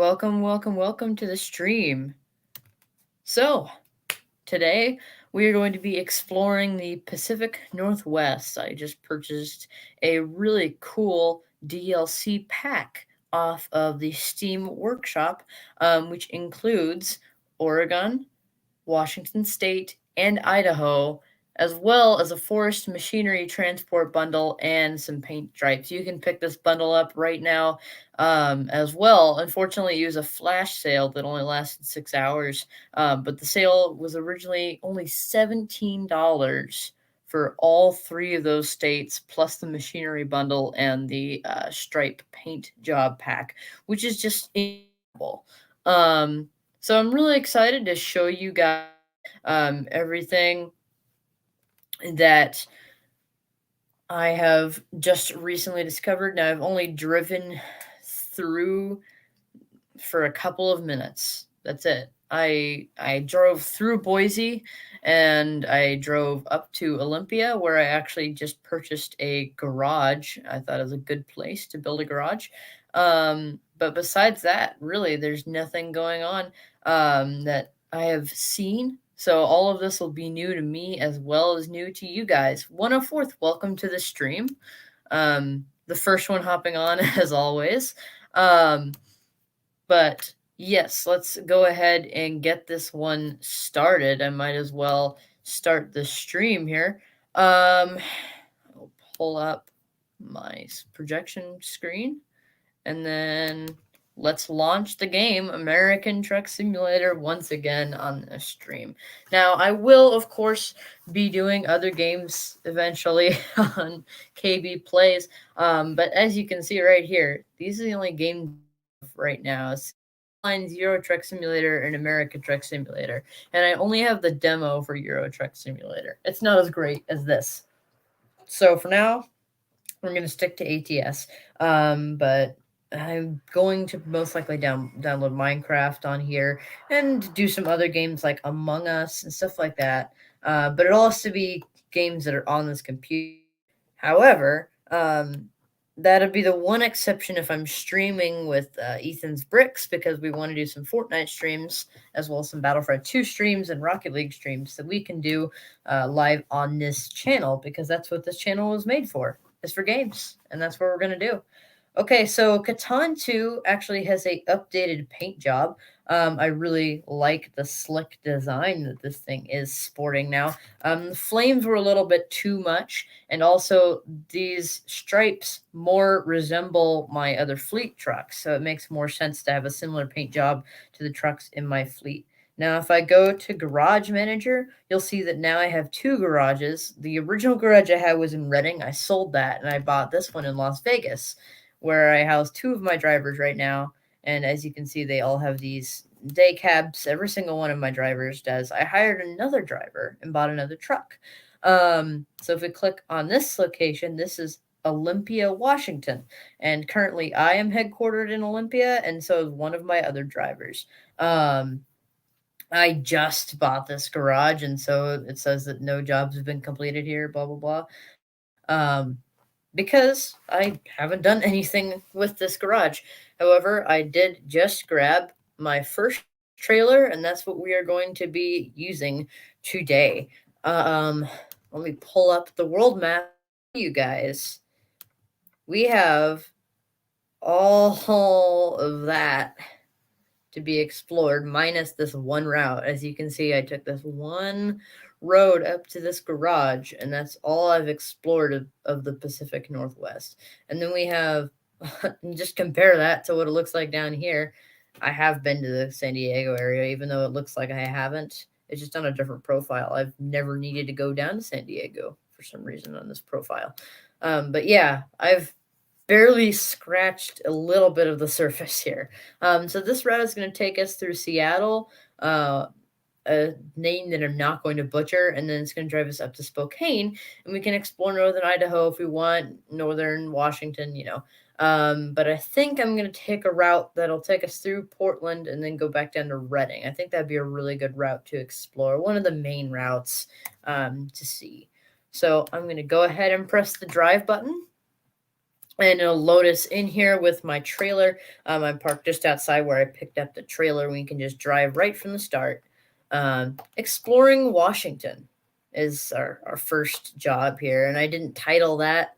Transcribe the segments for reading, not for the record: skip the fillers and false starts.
welcome to the stream. So, today we are going to be exploring the Pacific Northwest. I just purchased a really cool DLC pack off of the Steam Workshop, which includes Oregon, Washington State, and Idaho, as well as a forest machinery transport bundle and some paint stripes. You can pick this bundle up right now as well. Unfortunately, it was a flash sale that only lasted 6 hours, but the sale was originally only $17 for all three of those states, plus the machinery bundle and the stripe paint job pack, which is just incredible. So I'm really excited to show you guys everything that I have just recently discovered. Now, I've only driven through for a couple of minutes. That's it. I drove through Boise and I drove up to Olympia, where I actually just purchased a garage. I thought it was a good place to build a garage. But besides that, really, there's nothing going on that I have seen. So all of this will be new to me as well as new to you guys. 104th, welcome to the stream. The first one hopping on as always. But yes, let's go ahead and get this one started. I might as well start the stream here. I'll pull up my projection screen and then let's launch the game American Truck Simulator once again on the stream. Now, I will, of course, be doing other games eventually on KB Plays, but as you can see right here, these are the only games right now. Euro Truck Simulator and America Truck Simulator, and I only have the demo for Euro Truck Simulator. It's not as great as this. So for now, we're going to stick to ATS. But I'm going to most likely download Minecraft on here and do some other games like Among Us and stuff like that. But it all has to be games that are on this computer. However, that'd be the one exception if I'm streaming with Ethan's Bricks, because we want to do some Fortnite streams as well as some Battlefront 2 streams and Rocket League streams that we can do live on this channel, because that's what this channel was made for, is for games, and that's what we're going to do. Okay, so Katan 2 actually has a updated paint job. I really like the slick design that this thing is sporting now. The flames were a little bit too much, and also these stripes more resemble my other fleet trucks, so it makes more sense to have a similar paint job to the trucks in my fleet. Now, if I go to Garage Manager, you'll see that now I have two garages. The original garage I had was in Reading. I sold that, and I bought this one in Las Vegas, where I house two of my drivers right now. And as you can see, they all have these day cabs. Every single one of my drivers does. I hired another driver and bought another truck. So if we click on this location, this is Olympia, Washington. And currently I am headquartered in Olympia, and so is one of my other drivers. I just bought this garage, and so it says that no jobs have been completed here, blah, blah, blah. Because I haven't done anything with this garage. However, I did just grab my first trailer, and that's what we are going to be using today. Let me pull up the world map for you guys. We have all of that to be explored, minus this one route. As you can see, I took this one road up to this garage, and that's all I've explored of the Pacific Northwest. And then we have, just compare that to what it looks like down here. I have been to the San Diego area, even though it looks like I haven't. It's just on a different profile. I've never needed to go down to San Diego for some reason on this profile. But yeah, I've barely scratched a little bit of the surface here. So this route is going to take us through Seattle, a name that I'm not going to butcher, and then it's going to drive us up to Spokane, and we can explore northern Idaho if we want, northern Washington, But I think I'm going to take a route that'll take us through Portland and then go back down to Reading. I think that'd be a really good route to explore, one of the main routes to see. So I'm going to go ahead and press the drive button. and it'll load us in here with my trailer. I'm parked just outside where I picked up the trailer. We can just drive right from the start. Exploring Washington is our first job here, and I didn't title that.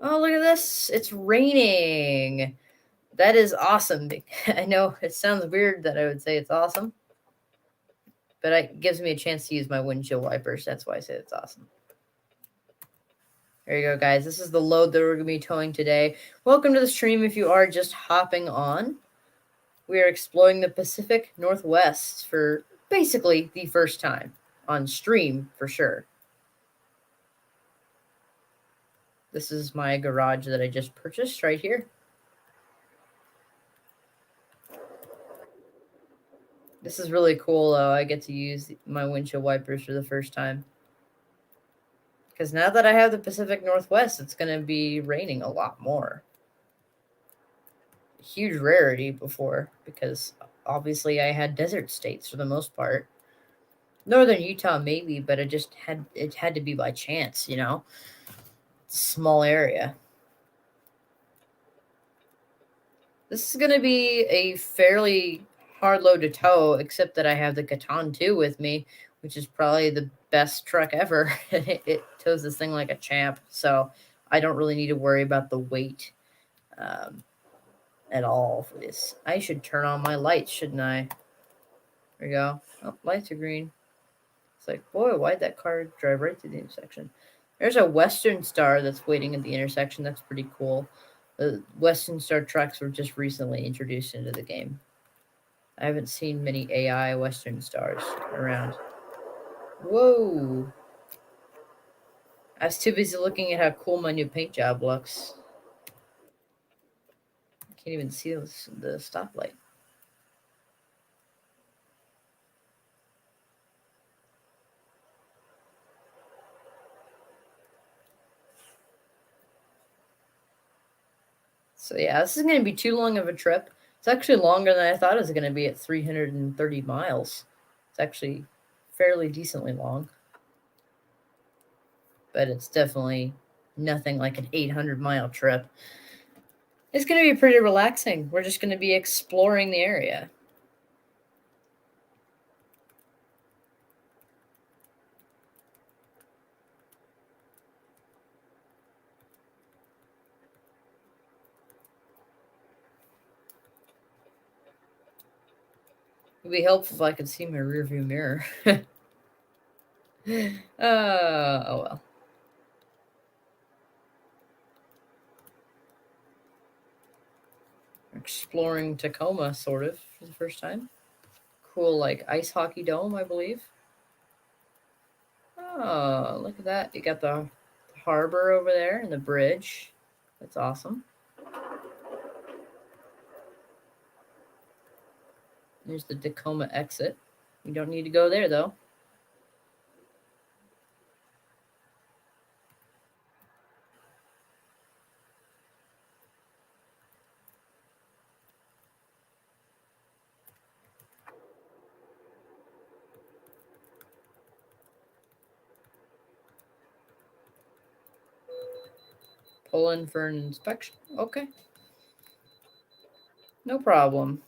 Oh, look at this. It's raining. That is awesome. I know it sounds weird that I would say it's awesome, but it gives me a chance to use my windshield wipers. That's why I say it's awesome. There you go, guys. This is the load that we're going to be towing today. Welcome to the stream if you are just hopping on. We are exploring the Pacific Northwest for basically the first time on stream for sure. This is my garage that I just purchased right here. This is really cool, though. I get to use my windshield wipers for the first time. Because now that I have the Pacific Northwest, it's going to be raining a lot more. Huge rarity before, because obviously I had desert states for the most part. Northern Utah maybe, but it had to be by chance, you know. Small area. This is going to be a fairly hard load to tow, except that I have the Katan 2 with me, which is probably the best truck ever. It tows this thing like a champ, so I don't really need to worry about the weight at all for this. I should turn on my lights, shouldn't I? There we go. Oh, lights are green. It's like, boy, why'd that car drive right through the intersection? There's a Western Star that's waiting at the intersection. That's pretty cool. The Western Star trucks were just recently introduced into the game. I haven't seen many AI Western Stars around. Whoa. I was too busy looking at how cool my new paint job looks. I can't even see the stoplight. So yeah, this is going to be too long of a trip. It's actually longer than I thought it was going to be at 330 miles. It's actually fairly decently long. But it's definitely nothing like an 800-mile trip. It's going to be pretty relaxing. We're just going to be exploring the area. It would be helpful if I could see my rearview mirror. Oh well. Exploring Tacoma, sort of, for the first time. Cool, like, ice hockey dome, I believe. Oh, look at that. You got the harbor over there and the bridge. That's awesome. There's the Tacoma exit. We don't need to go there, though. Pull in for an inspection. Okay. No problem.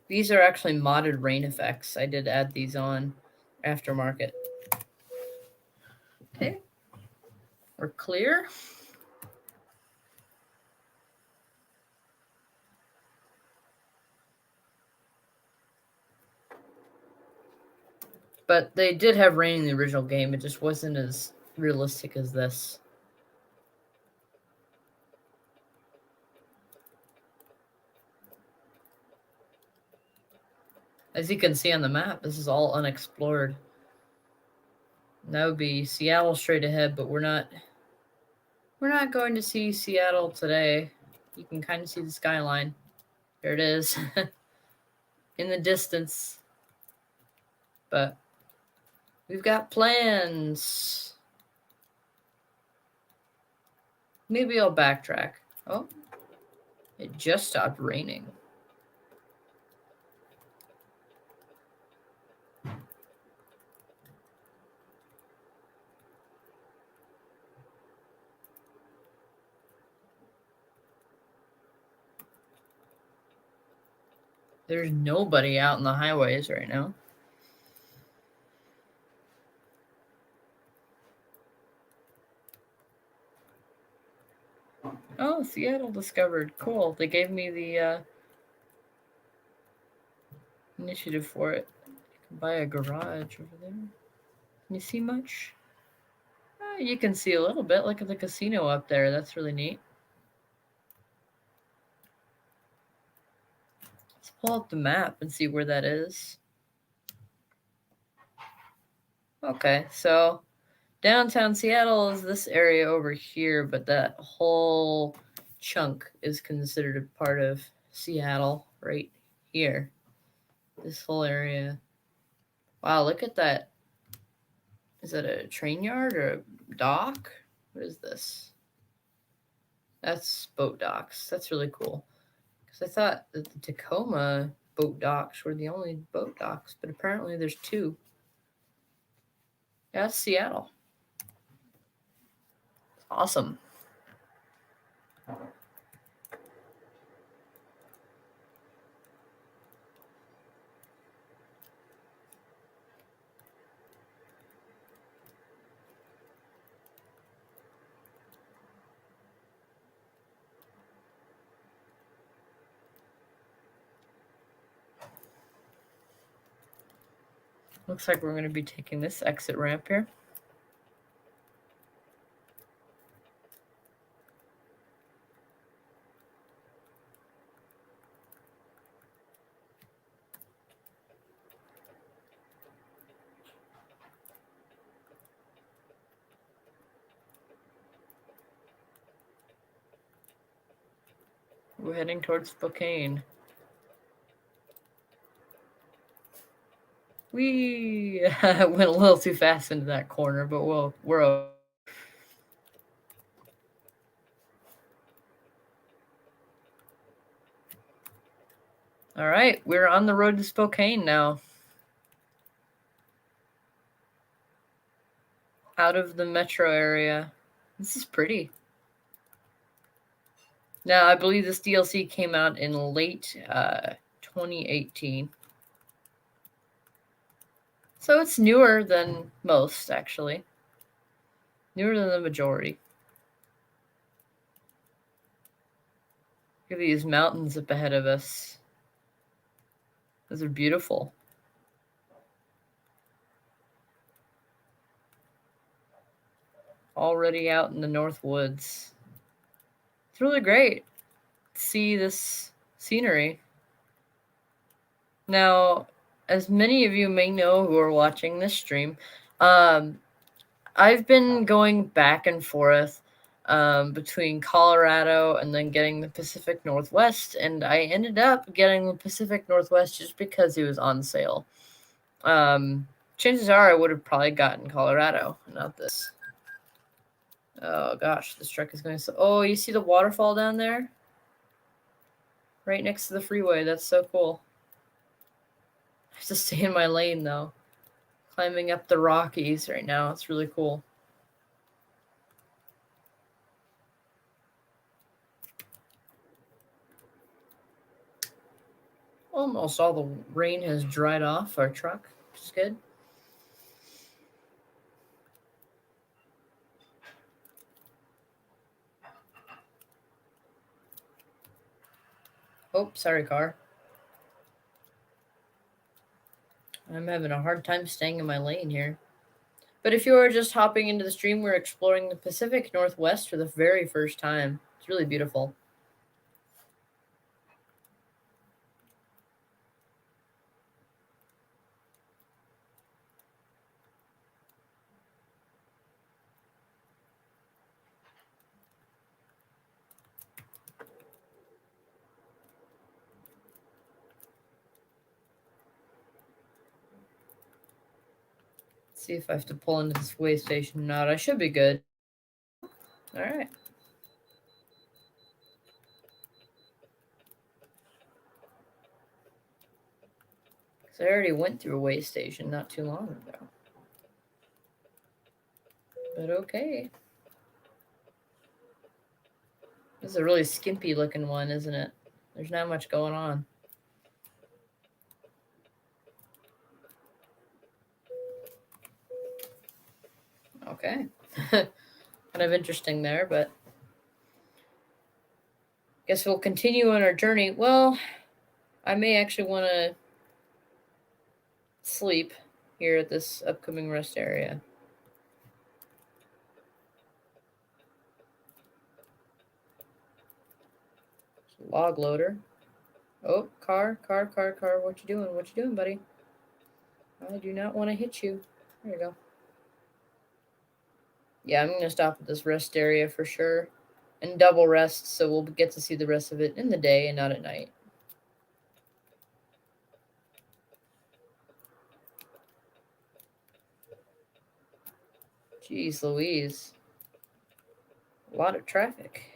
These are actually modded rain effects. I did add these on aftermarket. Okay. We're clear. But they did have rain in the original game. It just wasn't as realistic as this. As you can see on the map, this is all unexplored. That would be Seattle straight ahead, but we're not going to see Seattle today. You can kind of see the skyline. There it is. in the distance. But we've got plans. Maybe I'll backtrack. Oh, it just stopped raining. There's nobody out in the highways right now. Oh, Seattle discovered. Cool. They gave me the initiative for it. You can buy a garage over there. Can you see much? You can see a little bit. Look at the casino up there. That's really neat. Let's pull up the map and see where that is. Okay, so downtown Seattle is this area over here, but that whole chunk is considered a part of Seattle right here. This whole area. Wow, look at that. Is that a train yard or a dock? What is this? That's boat docks. That's really cool. Because I thought that the Tacoma boat docks were the only boat docks, but apparently there's two. Yeah, that's Seattle. Awesome. Looks like we're going to be taking this exit ramp here. We're heading towards Spokane. We went a little too fast into that corner, but we're okay. All right, we're on the road to Spokane now. Out of the metro area. This is pretty. Now, I believe this DLC came out in late 2018. So it's newer than most, actually. Newer than the majority. Look at these mountains up ahead of us. Those are beautiful. Already out in the North Woods. It's really great to see this scenery. Now, as many of you may know who are watching this stream, I've been going back and forth between Colorado and then getting the Pacific Northwest, and I ended up getting the Pacific Northwest just because it was on sale. Chances are I would have probably gotten Colorado, not this. Oh gosh, this truck is going so. Oh, you see the waterfall down there? Right next to the freeway. That's so cool. I have to stay in my lane though. Climbing up the Rockies right now. It's really cool. Almost all the rain has dried off our truck, which is good. Oh, sorry, car. I'm having a hard time staying in my lane here. But if you are just hopping into the stream, we're exploring the Pacific Northwest for the very first time. It's really beautiful. See if I have to pull into this way station or not. I should be good. Alright. Because I already went through a way station not too long ago. But okay. This is a really skimpy looking one, isn't it? There's not much going on. Okay. Kind of interesting there, but guess we'll continue on our journey. Well, I may actually want to sleep here at this upcoming rest area. Log loader. Oh, car. What you doing? What you doing, buddy? I do not want to hit you. There you go. Yeah, I'm gonna stop at this rest area for sure. And double rest, so we'll get to see the rest of it in the day and not at night. Jeez Louise. A lot of traffic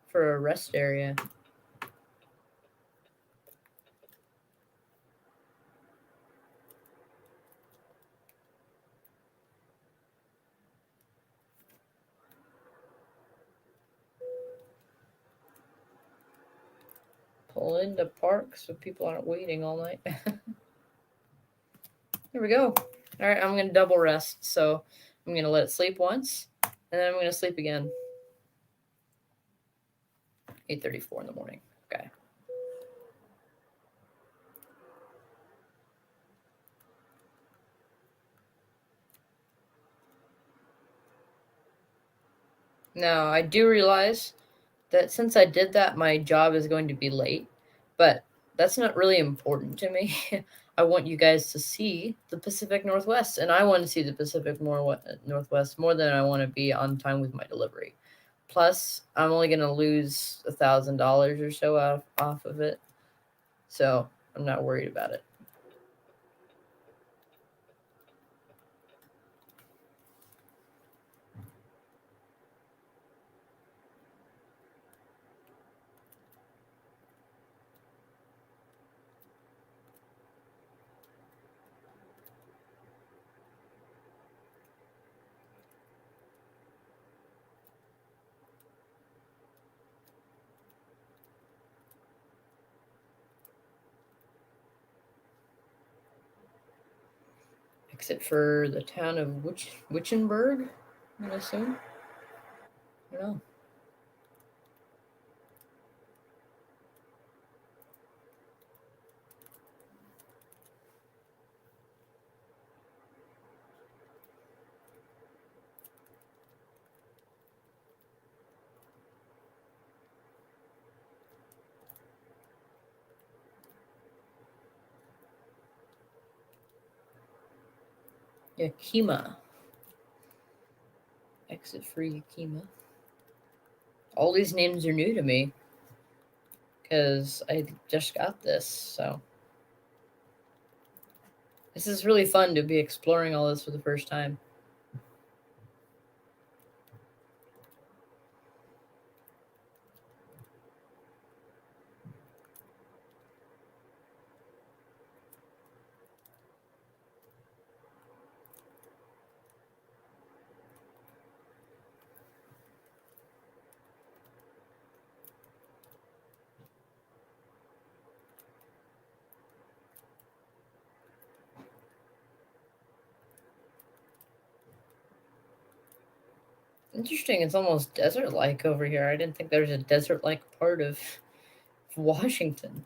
for a rest area. Pull into park so people aren't waiting all night. Here we go. All right, I'm gonna double rest. So I'm gonna let it sleep once, and then I'm gonna sleep again. 8:34 in the morning. Okay. Now I do realize that since I did that, my job is going to be late, but that's not really important to me. I want you guys to see the Pacific Northwest, and I want to see the Pacific Northwest more than I want to be on time with my delivery. Plus, I'm only going to lose $1,000 or so off of it, so I'm not worried about it. Except for the town of Witchenberg, I assume. I don't know. Yakima. Exit for Yakima. All these names are new to me because I just got this, so this is really fun to be exploring all this for the first time. Interesting, it's almost desert like over here. I didn't think there was a desert like part of Washington.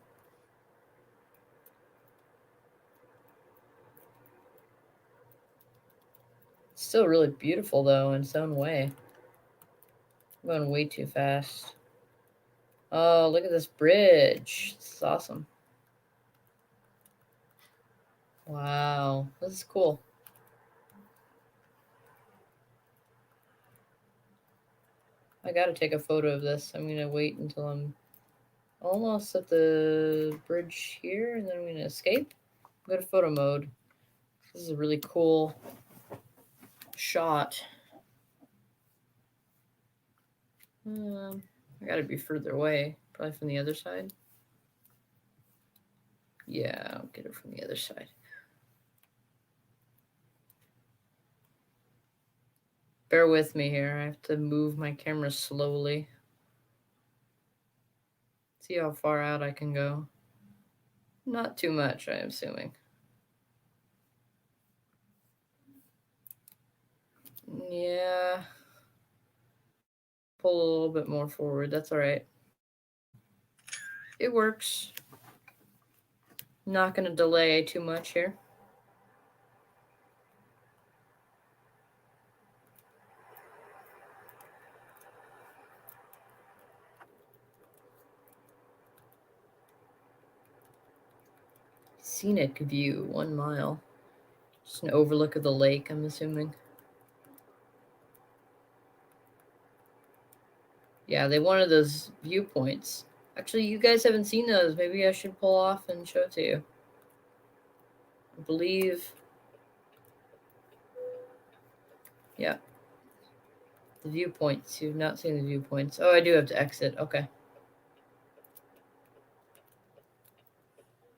It's still really beautiful though in its own way. I'm going way too fast. Oh, look at this bridge. This is awesome. Wow, this is cool. I gotta take a photo of this. I'm gonna wait until I'm almost at the bridge here, and then I'm gonna escape. Go to photo mode. This is a really cool shot. I gotta be further away. Probably from the other side. Yeah, I'll get it from the other side. Bear with me here. I have to move my camera slowly. See how far out I can go. Not too much, I'm assuming. Yeah. Pull a little bit more forward. That's all right. It works. Not going to delay too much here. Scenic view, 1 mile. Just an overlook of the lake, I'm assuming. Yeah, they wanted those viewpoints. Actually, you guys haven't seen those. Maybe I should pull off and show it to you. I believe. Yeah. The viewpoints. You've not seen the viewpoints. Oh, I do have to exit. Okay.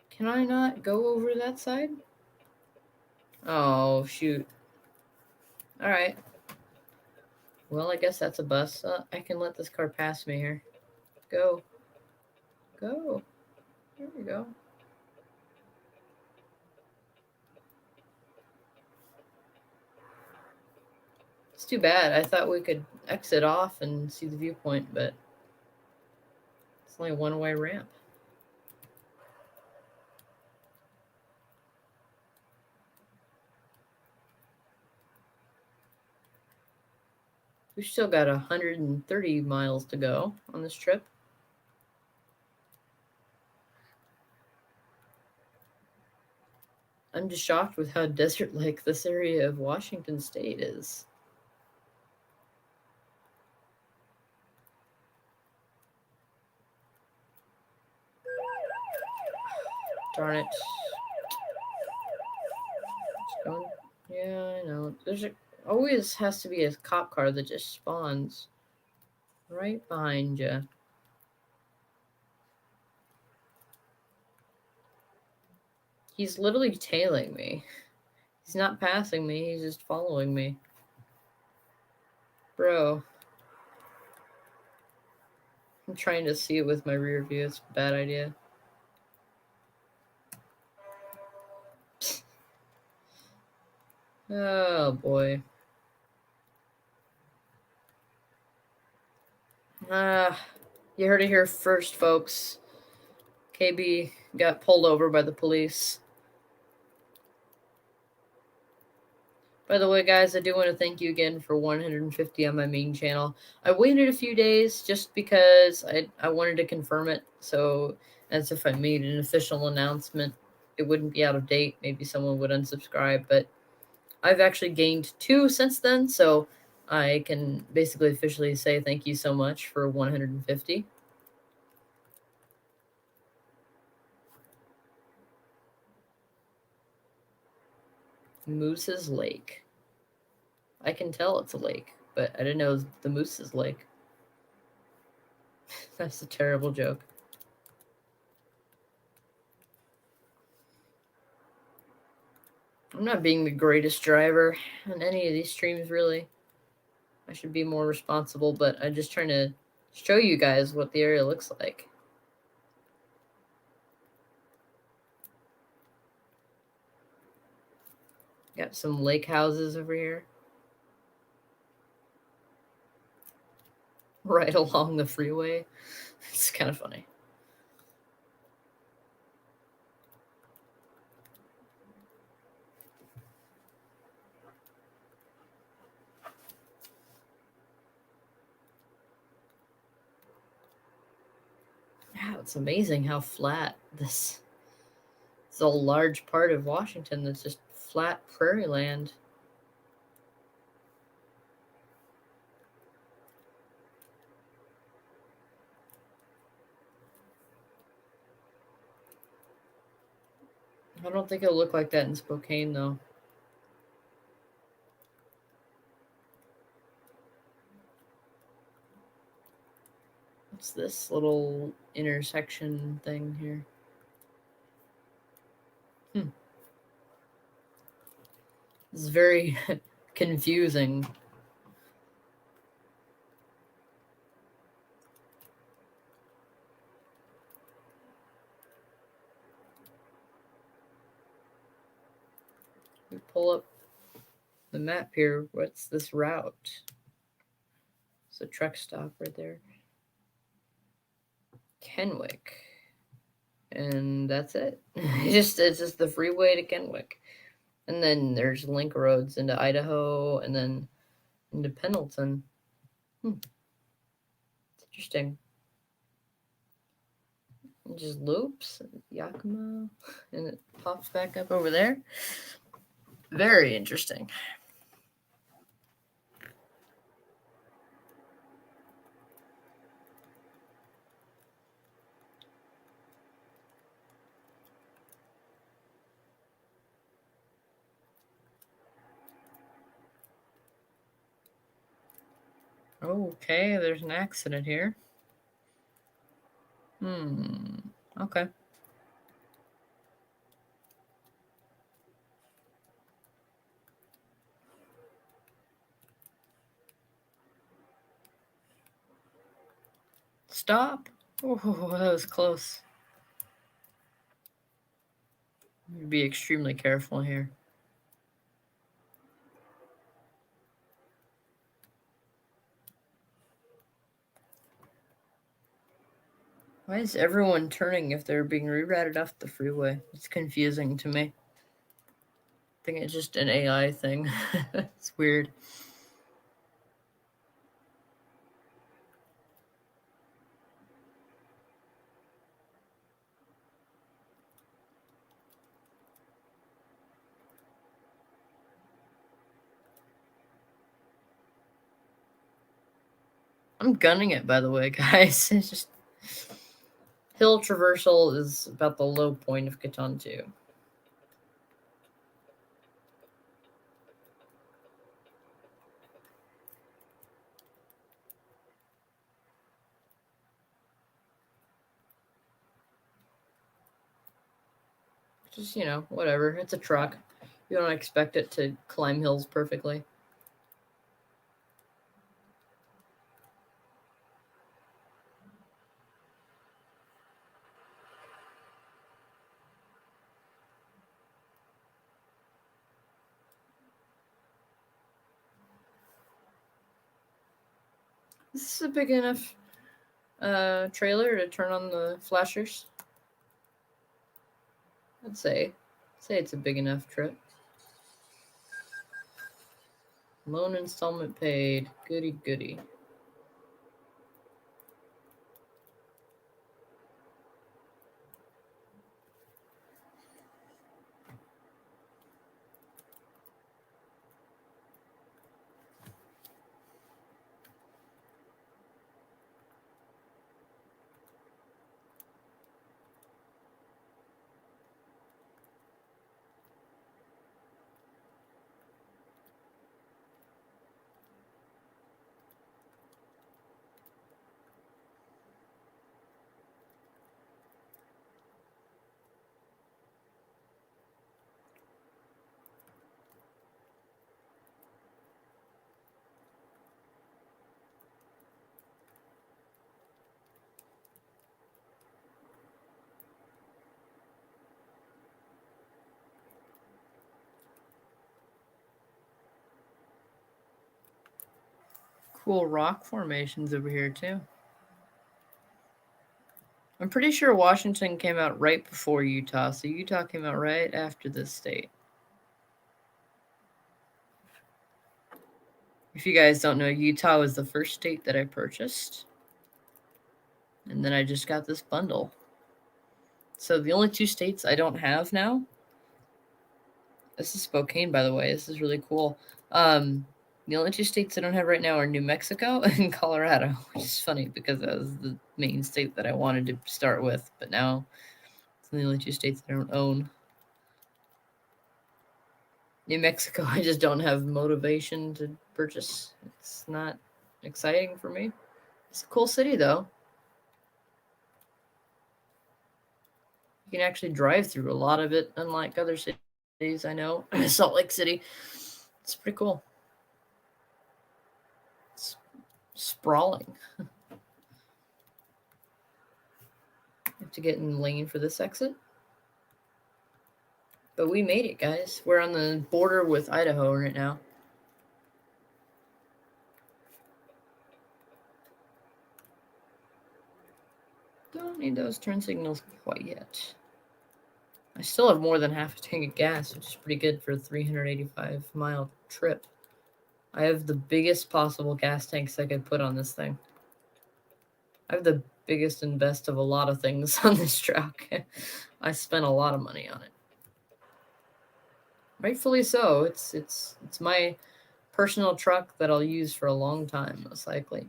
Can I not go over that side? Oh, shoot. All right. Well, I guess that's a bus. I can let this car pass me here. Go. Go. There we go. It's too bad. I thought we could exit off and see the viewpoint, but it's only a one-way ramp. We've still got 130 miles to go on this trip. I'm just shocked with how desert-like this area of Washington State is. Darn it. Yeah, I know. Always has to be a cop car that just spawns right behind you. He's literally tailing me. He's not passing me, he's just following me. Bro. I'm trying to see it with my rear view. It's a bad idea. Oh boy. You heard it here first, folks. KB got pulled over by the police. By the way, guys, I do want to thank you again for 150 on my main channel. I waited a few days just because I wanted to confirm it. So as if I made an official announcement, it wouldn't be out of date. Maybe someone would unsubscribe, but I've actually gained 2 since then. So I can basically officially say thank you so much for 150. Moose's Lake. I can tell it's a lake, but I didn't know it was the Moose's Lake. That's a terrible joke. I'm not being the greatest driver on any of these streams, really. I should be more responsible, but I'm just trying to show you guys what the area looks like. Got some lake houses over here. Right along the freeway. It's kind of funny. Yeah, it's amazing how flat this is. A large part of Washington that's just flat prairie land. I don't think it'll look like that in Spokane, though. What's this little intersection thing here? This is very confusing. We pull up the map here. What's this route? It's a truck stop right there. Kenwick. And that's it. It's just the freeway to Kenwick. And then there's link roads into Idaho and then into Pendleton. It's interesting. It just loops, Yakima, and it pops back up over there. Very interesting. Okay, there's an accident here. Okay. Stop. Oh, that was close. Be extremely careful here. Why is everyone turning if they're being rerouted off the freeway? It's confusing to me. I think it's just an AI thing. It's weird. I'm gunning it, by the way, guys. It's just hill traversal is about the low point of Katan 2. Just, whatever. It's a truck. You don't expect it to climb hills perfectly. This is a big enough trailer to turn on the flashers. I'd say it's a big enough trip. Loan installment paid. Goody goody. Cool rock formations over here, too. I'm pretty sure Washington came out right before Utah, so Utah came out right after this state. If you guys don't know, Utah was the first state that I purchased. And then I just got this bundle. So the only two states I don't have now. This is Spokane, by the way. This is really cool. The only two states I don't have right now are New Mexico and Colorado, which is funny because that was the main state that I wanted to start with. But now it's the only two states I don't own. New Mexico, I just don't have motivation to purchase. It's not exciting for me. It's a cool city, though. can actually drive through a lot of it, unlike other cities I know. Salt Lake City. It's pretty cool. It's sprawling. Have to get in lane for this exit. But we made it, guys. We're on the border with Idaho right now. Don't need those turn signals quite yet. I still have more than half a tank of gas, which is pretty good for a 385-mile trip. I have the biggest possible gas tanks I could put on this thing. I have the biggest and best of a lot of things on this truck. I spent a lot of money on it. Rightfully so. It's my personal truck that I'll use for a long time, most likely.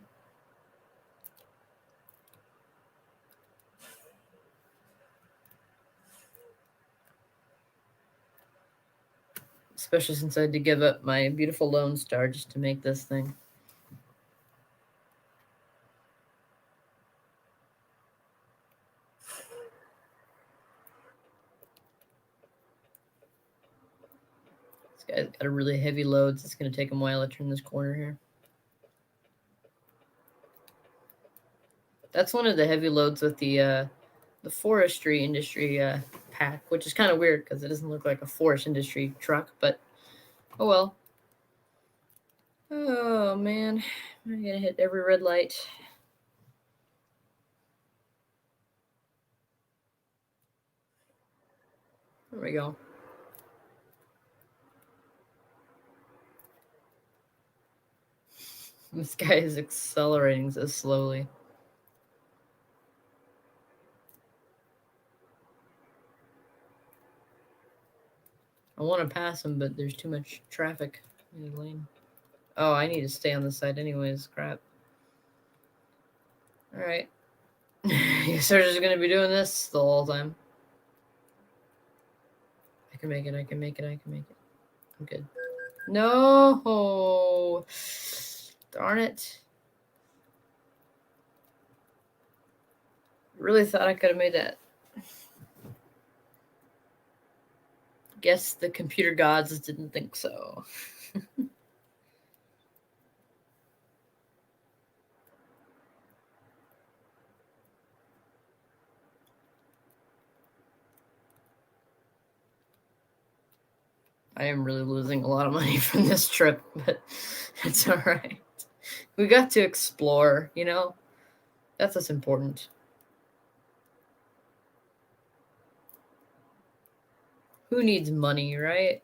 Especially since I had to give up my beautiful Lone Star just to make this thing. This guy's got a really heavy load, so it's going to take him a while to turn this corner here. That's one of the heavy loads with the forestry industry pack, which is kind of weird because it doesn't look like a forest industry truck, but oh well. Oh man, I'm gonna hit every red light. There we go. This guy is accelerating so slowly. I want to pass him, but there's too much traffic in the lane. Oh, I need to stay on this side anyways. Crap. Alright. Guess we're just gonna be doing this the whole time. I can make it, I can make it, I can make it. I'm good. No! Darn it. Really thought I could have made that. Guess the computer gods didn't think so. I am really losing a lot of money from this trip, but it's all right. We got to explore, you know? That's what's important. Who needs money, right?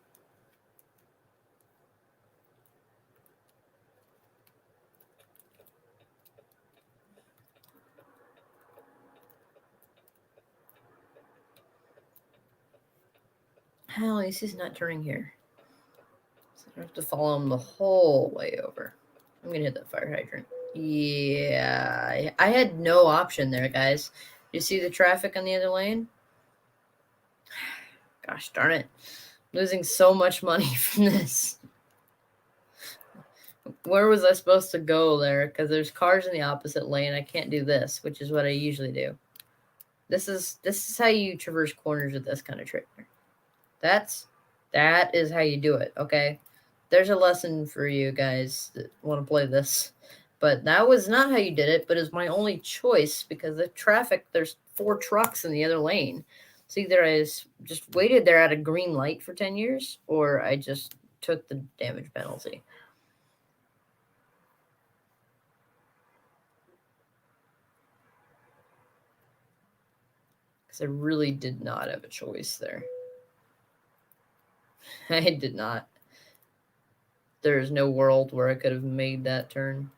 Hell, at least he's not turning here. So I have to follow him the whole way over. I'm gonna hit that fire hydrant. Yeah, I had no option there, guys. You see the traffic on the other lane? Gosh darn it. Losing so much money from this. Where was I supposed to go there? Because there's cars in the opposite lane. I can't do this, which is what I usually do. This is how you traverse corners with this kind of trick. That is how you do it, okay? There's a lesson for you guys that want to play this. But that was not how you did it, but it's my only choice because the traffic, there's 4 trucks in the other lane. So either I just waited there at a green light for 10 years, or I just took the damage penalty. Because I really did not have a choice there. I did not. There is no world where I could have made that turn.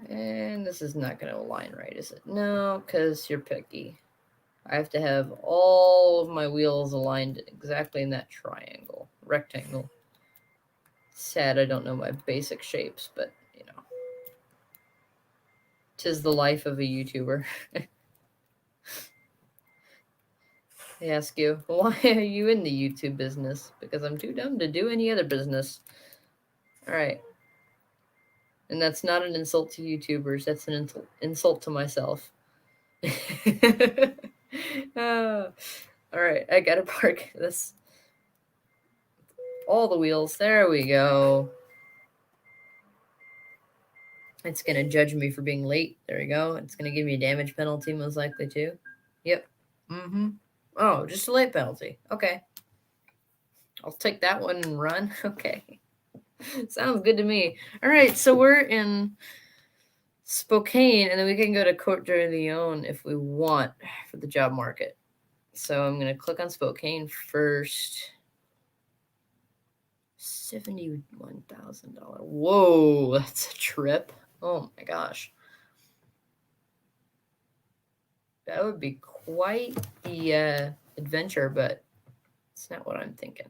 And this is not going to align right, is it? No, because you're picky. I have to have all of my wheels aligned exactly in that rectangle. Sad I don't know my basic shapes, but, you know. 'Tis the life of a YouTuber. They ask you, why are you in the YouTube business? Because I'm too dumb to do any other business. Alright. And that's not an insult to YouTubers. That's an insult to myself. All right, I gotta park this. All the wheels. There we go. It's gonna judge me for being late. There we go. It's gonna give me a damage penalty, most likely too. Yep. Mm-hmm. Oh, just a late penalty. Okay. I'll take that one and run. Okay. Sounds good to me. All right, so we're in Spokane, and then we can go to Cote de Leon if we want for the job market. So I'm going to click on Spokane first. $71,000. Whoa, that's a trip. Oh my gosh. That would be quite the adventure, but it's not what I'm thinking.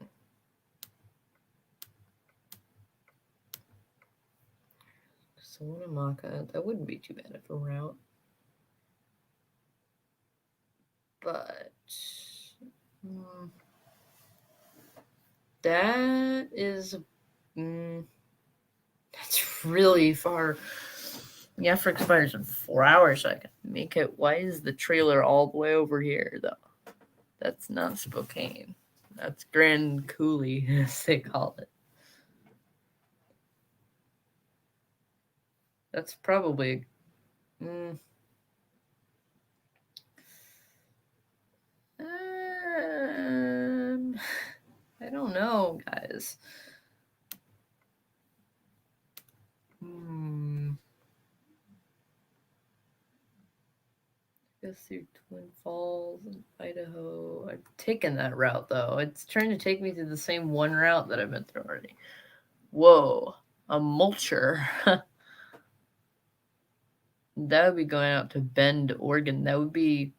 Sonamaka, that wouldn't be too bad of a route. But that is that's really far. The offer expires in 4 hours, so I can make it. Why is the trailer all the way over here, though? That's not Spokane. That's Grand Coulee, as they call it. That's probably. I don't know, guys. Goes through Twin Falls and Idaho. I've taken that route though. It's trying to take me through the same one route that I've been through already. Whoa, a mulcher. That would be going out to Bend, Oregon. That would be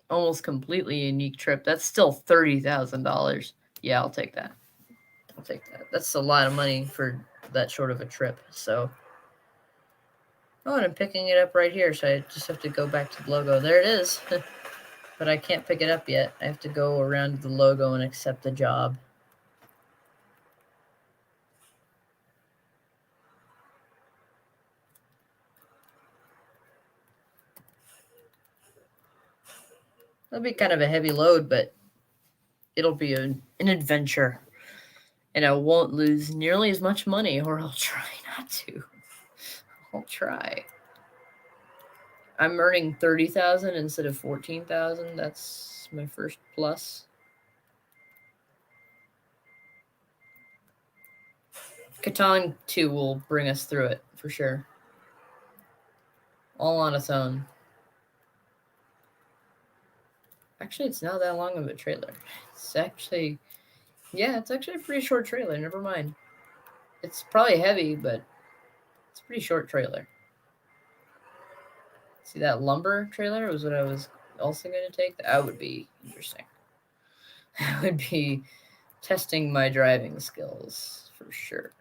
almost completely a unique trip. That's still $30,000. Yeah, I'll take that. I'll take that. That's a lot of money for that short of a trip. So, oh, and I'm picking it up right here. So I just have to go back to the logo. There it is. But I can't pick it up yet. I have to go around the logo and accept the job. It'll be kind of a heavy load, but it'll be an adventure. And I won't lose nearly as much money, or I'll try not to. I'll try. I'm earning 30,000 instead of 14,000. That's my first plus. Katan 2 will bring us through it for sure. All on its own. Actually, it's not that long of a trailer. It's actually, yeah, it's actually a pretty short trailer. Never mind. It's probably heavy, but it's a pretty short trailer. See, that lumber trailer was what I was also going to take. That would be interesting. That would be testing my driving skills for sure.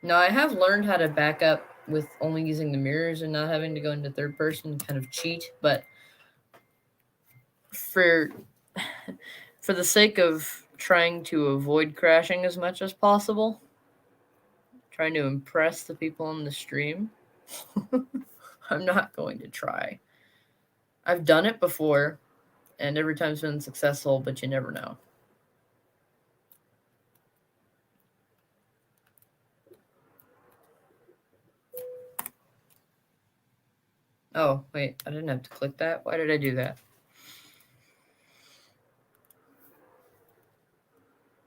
Now, I have learned how to back up with only using the mirrors and not having to go into third person, kind of cheat, but for the sake of trying to avoid crashing as much as possible, trying to impress the people on the stream, I'm not going to try. I've done it before, and every time it's been successful, but you never know. Oh, wait, I didn't have to click that. Why did I do that?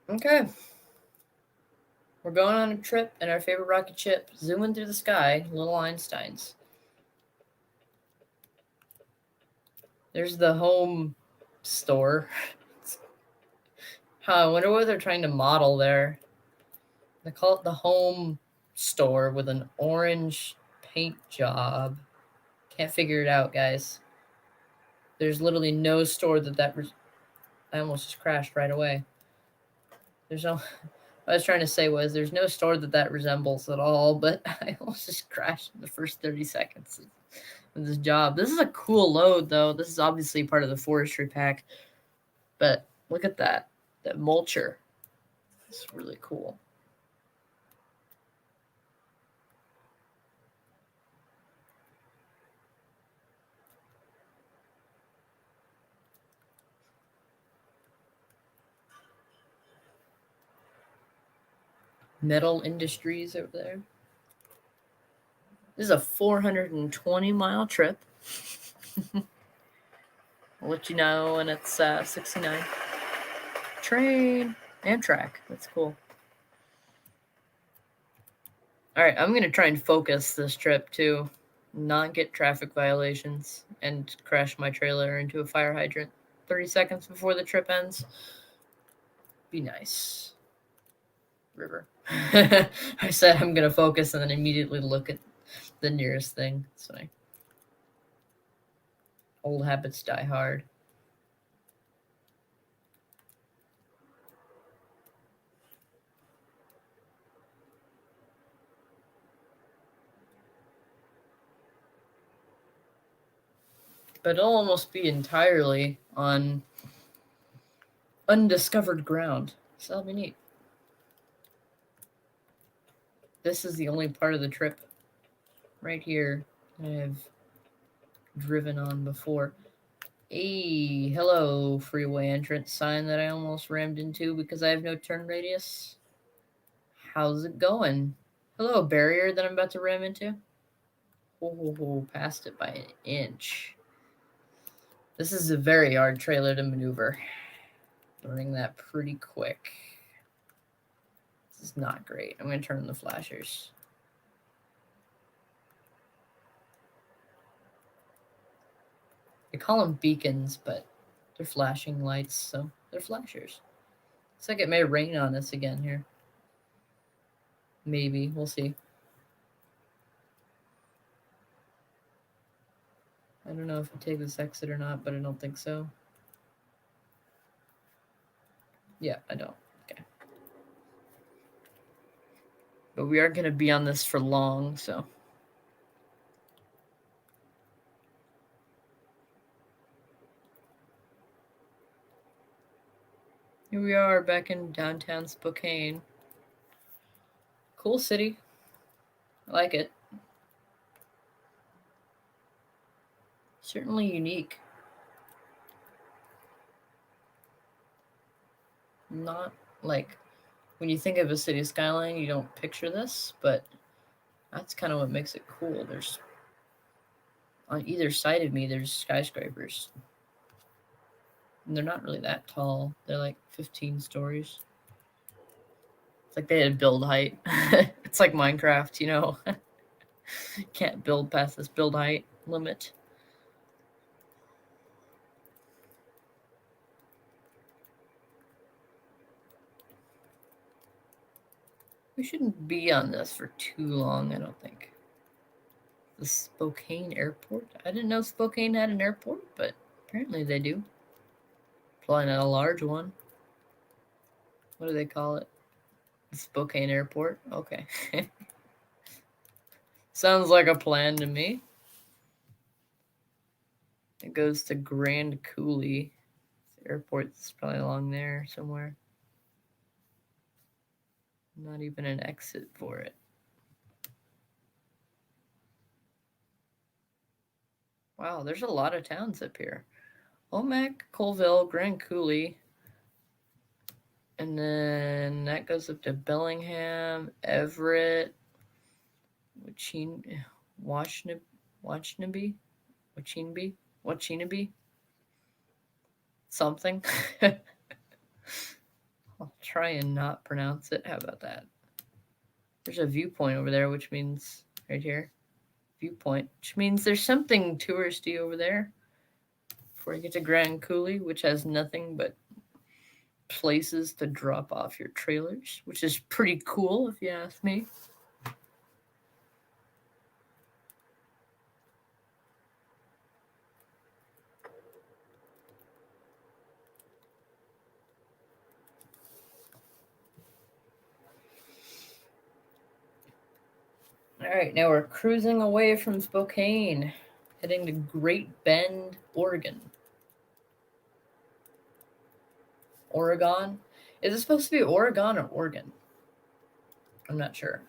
Okay. We're going on a trip in our favorite rocket ship, zooming through the sky, little Einsteins. There's the home store. I wonder what they're trying to model there. They call it the home store with an orange paint job. Can't figure it out, guys. There's literally no store that I almost just crashed right away. There's no. What I was trying to say was there's no store that resembles at all, but I almost just crashed in the first 30 seconds of this job. This is a cool load, though. This is obviously part of the forestry pack, but look at that mulcher. It's really cool. Metal Industries over there. This is a 420-mile trip. I'll let you know when it's 69. Train. Amtrak. That's cool. Alright, I'm going to try and focus this trip to not get traffic violations and crash my trailer into a fire hydrant 30 seconds before the trip ends. Be nice. River. I said I'm going to focus and then immediately look at the nearest thing. It's funny. Old habits die hard. But it'll almost be entirely on undiscovered ground. So that'll be neat. This is the only part of the trip right here I've driven on before. Hey, hello, freeway entrance sign that I almost rammed into because I have no turn radius. How's it going? Hello, barrier that I'm about to ram into. Oh, passed it by an inch. This is a very hard trailer to maneuver. Learning that pretty quick. This is not great. I'm going to turn the flashers. They call them beacons, but they're flashing lights, so they're flashers. Looks like it may rain on us again here. Maybe. We'll see. I don't know if I take this exit or not, but I don't think so. Yeah, I don't. Okay. But we are going to be on this for long, so. Here we are back in downtown Spokane. Cool city. I like it. Certainly unique. Not like when you think of a city skyline, you don't picture this, but that's kind of what makes it cool. There's on either side of me, there's skyscrapers. And they're not really that tall. They're like 15 stories. It's like they had build height. It's like Minecraft, you know. Can't build past this build height limit. We shouldn't be on this for too long, I don't think. The Spokane Airport? I didn't know Spokane had an airport, but apparently they do. Probably not a large one. What do they call it? The Spokane Airport? Okay. Sounds like a plan to me. It goes to Grand Coulee. The airport's probably along there somewhere. Not even an exit for it. Wow, there's a lot of towns up here. Omak, Colville, Grand Coulee. And then that goes up to Bellingham, Everett, Washington, something. I'll try and not pronounce it. How about that? There's a viewpoint over there, which means right here. Viewpoint, which means there's something touristy over there. Before you get to Grand Coulee, which has nothing but places to drop off your trailers, which is pretty cool if you ask me. All right, now we're cruising away from Spokane, heading to Great Bend, Oregon. Oregon? Is it supposed to be Oregon or Oregon? I'm not sure.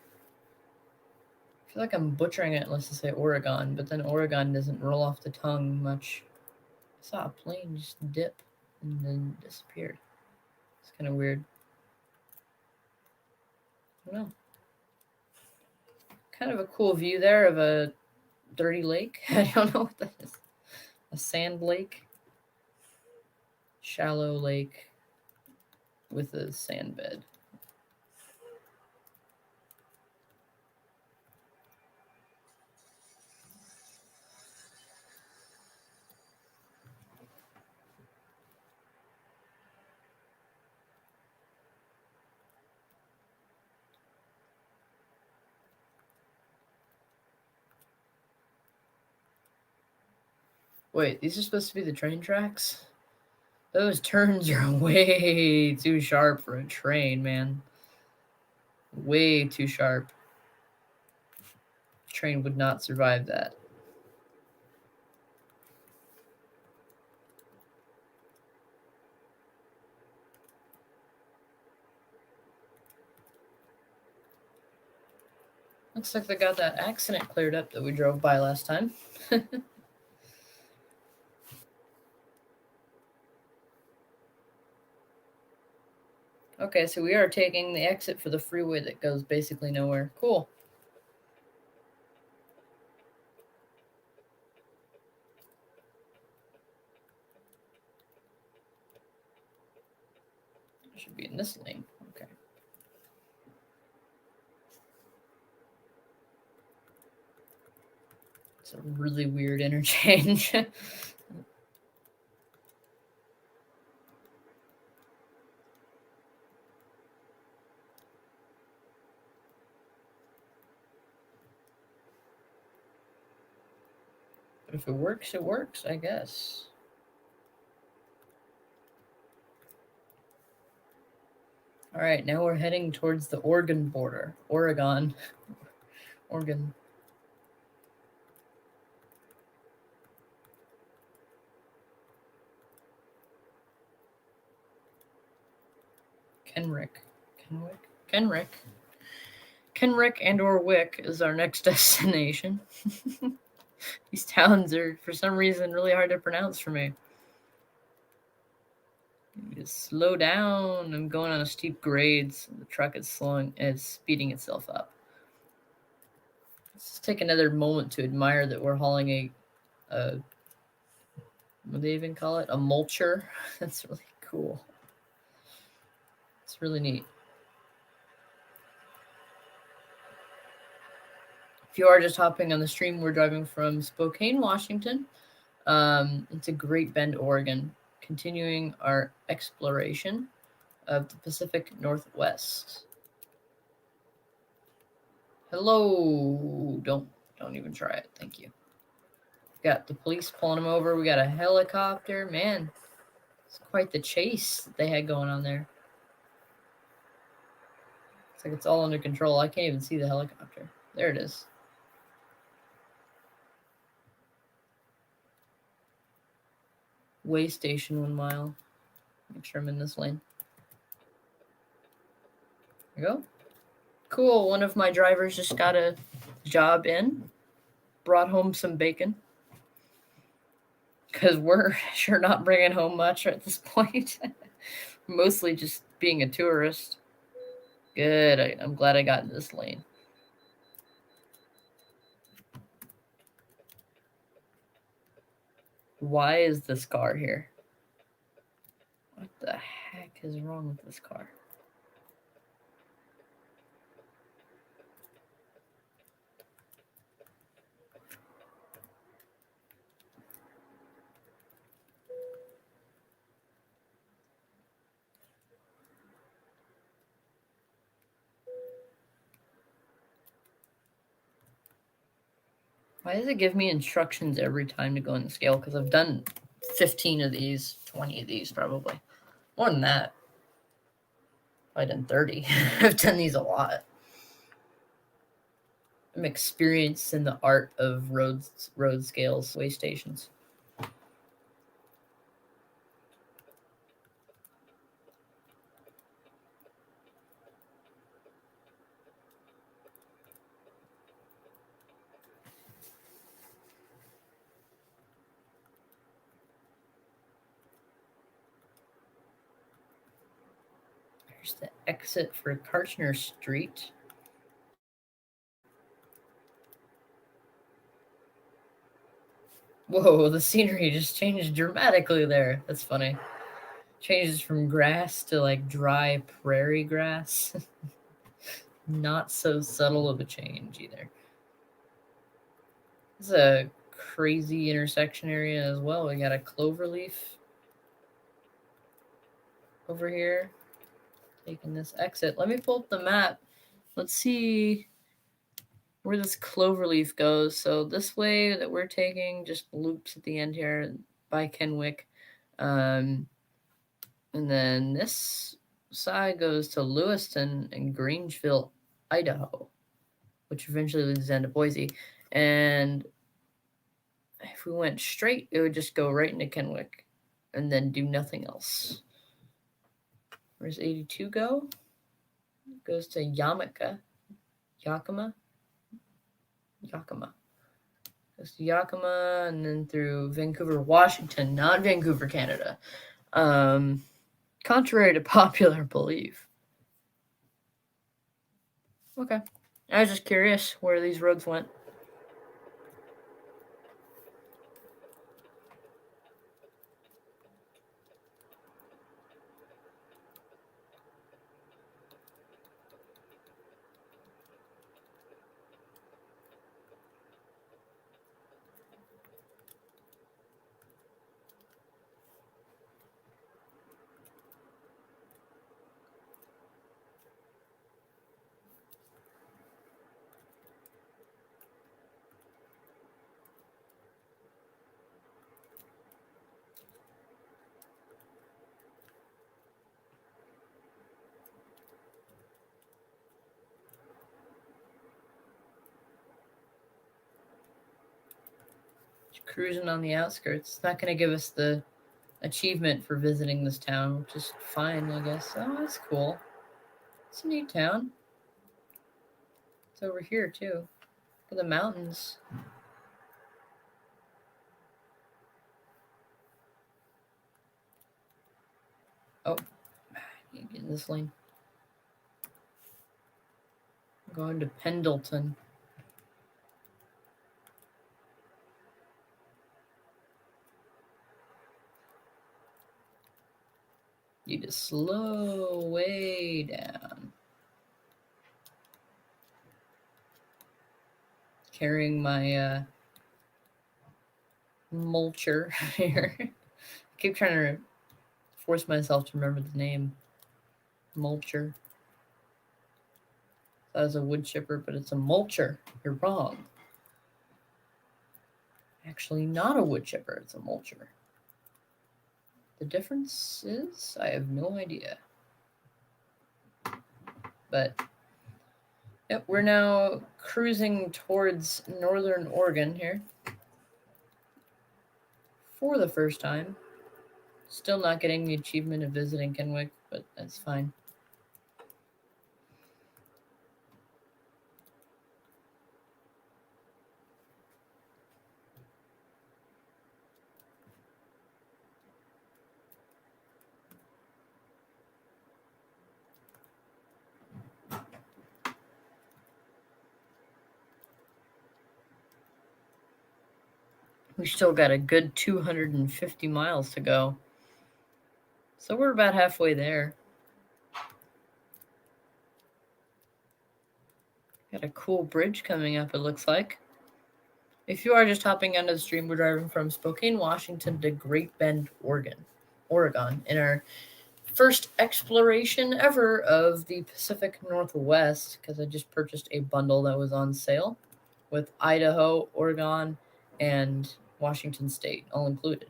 I feel like I'm butchering it unless I say Oregon, but then Oregon doesn't roll off the tongue much. I saw a plane just dip and then disappeared. It's kind of weird. Well, kind of a cool view there of a dirty lake. I don't know what that is. A sand lake, shallow lake with a sand bed. Wait, these are supposed to be the train tracks? Those turns are way too sharp for a train, man. Way too sharp. Train would not survive that. Looks like they got that accident cleared up that we drove by last time. Okay, so we are taking the exit for the freeway that goes basically nowhere. Cool. Should be in this lane. Okay. It's a really weird interchange. But if it works, I guess. All right, now we're heading towards the Oregon border. Oregon. Oregon. Kenrick. Kenrick and or Wick is our next destination. These towns are, for some reason, really hard to pronounce for me. Just slow down. I'm going on a steep grade. So the truck is speeding itself up. Let's just take another moment to admire that we're hauling a what do they even call it? A mulcher. That's really cool. It's really neat. If you are just hopping on the stream, we're driving from Spokane, Washington, into Great Bend, Oregon, continuing our exploration of the Pacific Northwest. Hello. Don't even try it. Thank you. Got the police pulling him over. We got a helicopter. Man, it's quite the chase that they had going on there. It's like it's all under control. I can't even see the helicopter. There it is. Way station 1 mile. Make sure I'm in this lane. There you go. Cool. One of my drivers just got a job in. Brought home some bacon. Because we're sure not bringing home much at this point. Mostly just being a tourist. Good. I'm glad I got in this lane. Why is this car here? What the heck is wrong with this car? Why does it give me instructions every time to go in the scale? Because I've done 15 of these, 20 of these probably. More than that. I've done 30. I've done these a lot. I'm experienced in the art of road scales, way stations. Here's the exit for Karchner Street. Whoa, the scenery just changed dramatically there. That's funny. Changes from grass to like dry prairie grass. Not so subtle of a change either. This is a crazy intersection area as well. We got a cloverleaf over here. Taking this exit. Let me pull up the map. Let's see where this cloverleaf goes. So this way that we're taking just loops at the end here by Kenwick. And then this side goes to Lewiston and Grangeville, Idaho, which eventually leads into Boise. And if we went straight, it would just go right into Kenwick and then do nothing else. Where's 82 go? It goes to Yakima. Goes to Yakima and then through Vancouver, Washington, not Vancouver, Canada. Contrary to popular belief. Okay. I was just curious where these roads went. Cruising on the outskirts. It's not going to give us the achievement for visiting this town, which is fine, I guess. Oh, that's cool. It's a neat town. It's over here, too. Look at the mountains. Oh, I need to get in this lane. I'm going to Pendleton. Need to slow way down. Carrying my mulcher here. I keep trying to force myself to remember the name. Mulcher. That was a wood chipper, but it's a mulcher. You're wrong. Actually, not a wood chipper, it's a mulcher. The difference is, I have no idea. But, yep, we're now cruising towards northern Oregon here. For the first time. Still not getting the achievement of visiting Kenwick, but that's fine. We still got a good 250 miles to go. So we're about halfway there. Got a cool bridge coming up, it looks like. If you are just hopping onto the stream, we're driving from Spokane, Washington to Great Bend, Oregon, in our first exploration ever of the Pacific Northwest, because I just purchased a bundle that was on sale with Idaho, Oregon, and Washington State all included.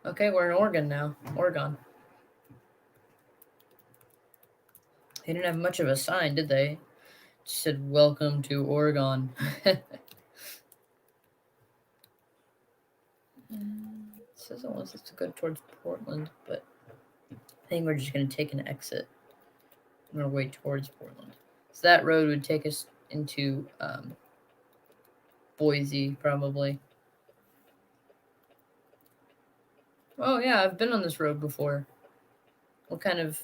Okay, we're in Oregon now. Oregon. They didn't have much of a sign, did they? Just said, "Welcome to Oregon." It says it wants us to go towards Portland, but I think we're just going to take an exit on our way towards Portland. So that road would take us into Boise, probably. Oh yeah, I've been on this road before. What kind of...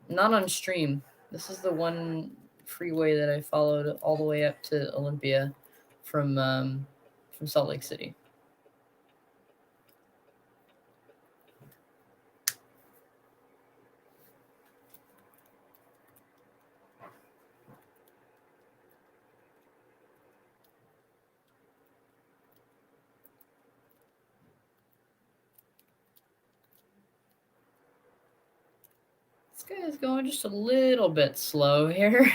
Not on stream. This is the one freeway that I followed all the way up to Olympia from Salt Lake City. This guy is going just a little bit slow here.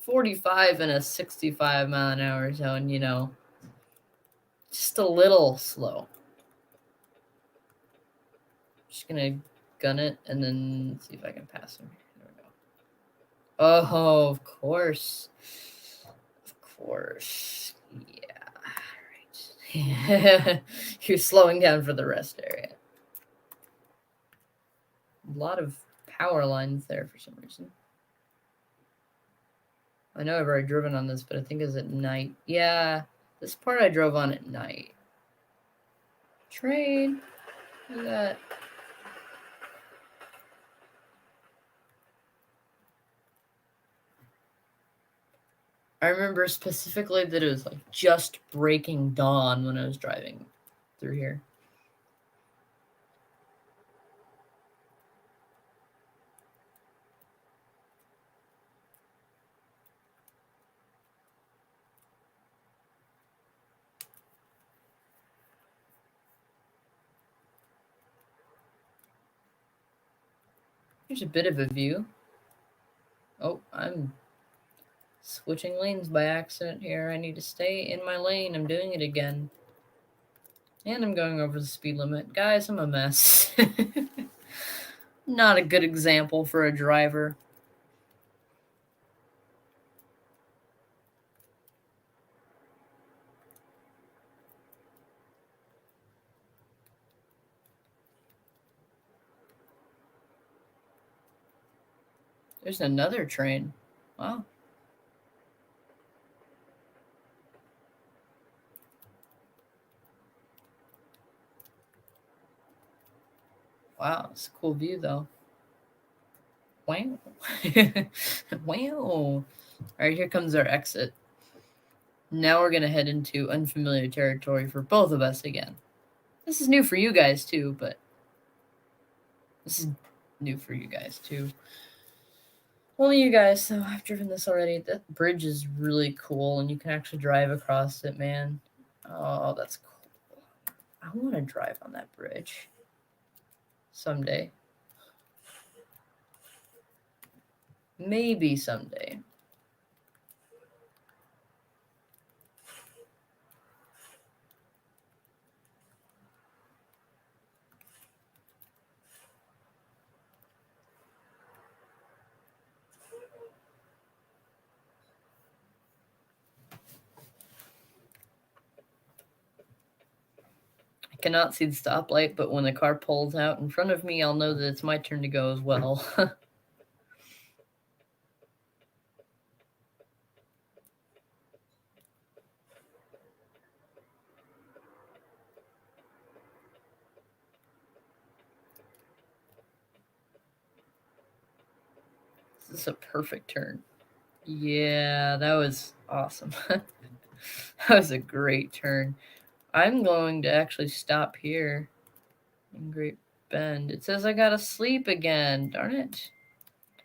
45 in a 65-mile-an-hour zone, you know. Just a little slow. Just gonna gun it and then see if I can pass him. There we go. Oh, of course. Of course. Yeah, right. You're slowing down for the rest area. A lot of power lines there for some reason. I know I've already driven on this, but I think it's at night. Yeah, this part I drove on at night. Train. Look at that. I remember specifically that it was like just breaking dawn when I was driving through here. Here's a bit of a view. Oh, I'm switching lanes by accident here. I need to stay in my lane. I'm doing it again. And I'm going over the speed limit. Guys, I'm a mess. Not a good example for a driver. There's another train. Wow. Wow, it's a cool view though. Wow. Wow. All right, here comes our exit. Now we're gonna head into unfamiliar territory for both of us again. This is new for you guys too, but this is new for you guys too. Only you guys, so I've driven this already. That bridge is really cool, and you can actually drive across it, man. Oh, that's cool. I want to drive on that bridge someday. Maybe someday. I cannot see the stoplight, but when the car pulls out in front of me, I'll know that it's my turn to go as well. This is a perfect turn. Yeah, that was awesome. That was a great turn. I'm going to actually stop here in Great Bend. It says I gotta sleep again. Darn it.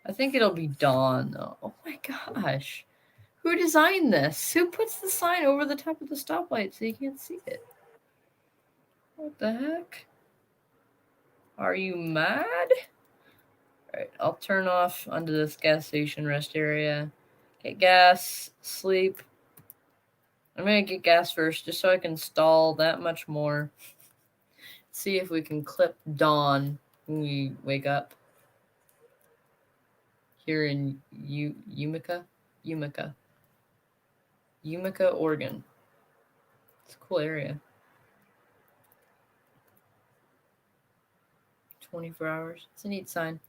I think it'll be dawn though. Oh my gosh. Who designed this? Who puts the sign over the top of the stoplight so you can't see it? What the heck? Are you mad? Alright, I'll turn off onto this gas station rest area. Get gas, sleep. I'm gonna get gas first just so I can stall that much more. See if we can clip dawn when we wake up. Here in Umica, Oregon. It's a cool area. 24 hours. It's a neat sign.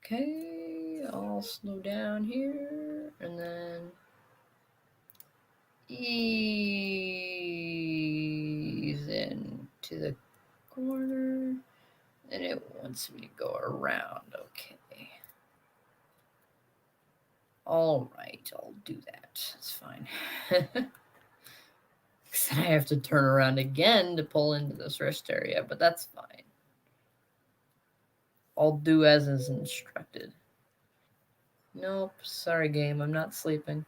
Okay. I'll slow down here and then ease into the corner. And it wants me to go around. Okay. All right, I'll do that. That's fine. Then I have to turn around again to pull into this rest area, but that's fine. I'll do as is instructed. Nope, sorry game, I'm not sleeping.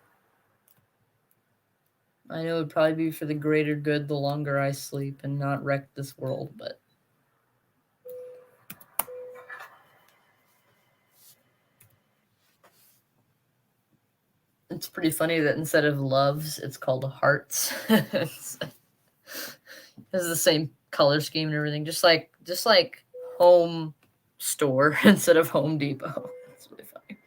I know it would probably be for the greater good the longer I sleep and not wreck this world, but it's pretty funny that instead of loves, it's called hearts. It's the same color scheme and everything, just like home store instead of Home Depot. It's really funny.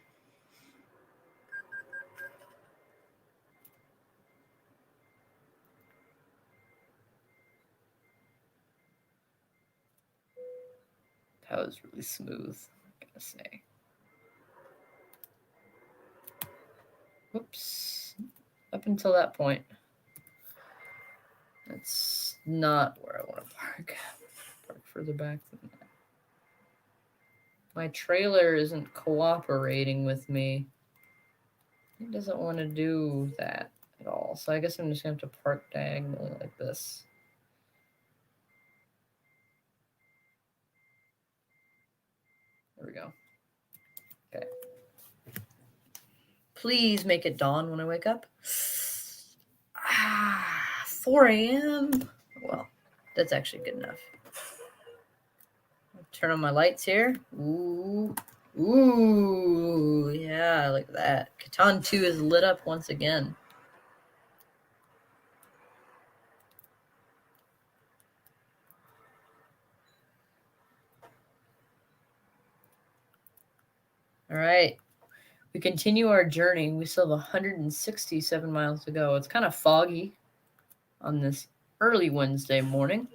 That was really smooth, I gotta say. Whoops. Up until that point. That's not where I want to park. Park further back than that. My trailer isn't cooperating with me. It doesn't want to do that at all. So I guess I'm just going to have to park diagonally like this. There we go. Okay. Please make it dawn when I wake up. 4 a.m. Well, that's actually good enough. Turn on my lights here. Ooh. Ooh. Yeah, look at that. Katan 2 is lit up once again. All right. We continue our journey. We still have 167 miles to go. It's kind of foggy on this early Wednesday morning.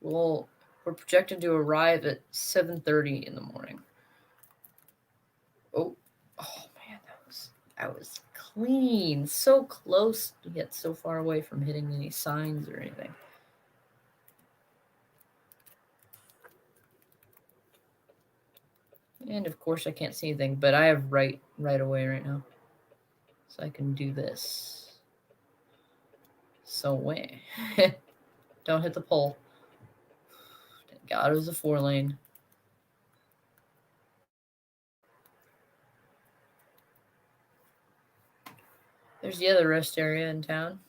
We're projected to arrive at 7:30 in the morning. Oh man, that was clean. So close, yet so far away from hitting any signs or anything. And of course I can't see anything, but I have right away right now. So I can do this. So way. Don't hit the pole. Thank God it was a 4-lane. There's the other rest area in town.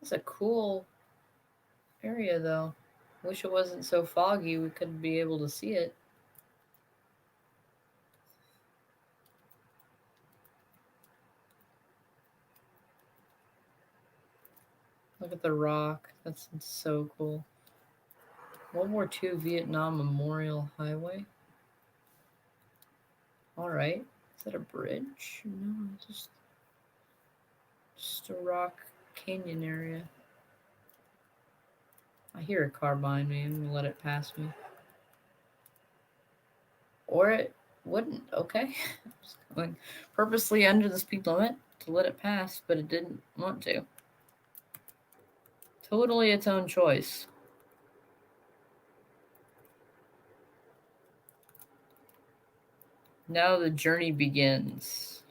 It's a cool area though. Wish it wasn't so foggy we couldn't be able to see it. Look at the rock. That's so cool. World War II Vietnam Memorial Highway. All right. Is that a bridge? No, just a rock canyon area. I hear a car behind me. I'm gonna let it pass me. Or it wouldn't. Okay. I'm just going purposely under the speed limit to let it pass, but it didn't want to. Totally its own choice. Now the journey begins.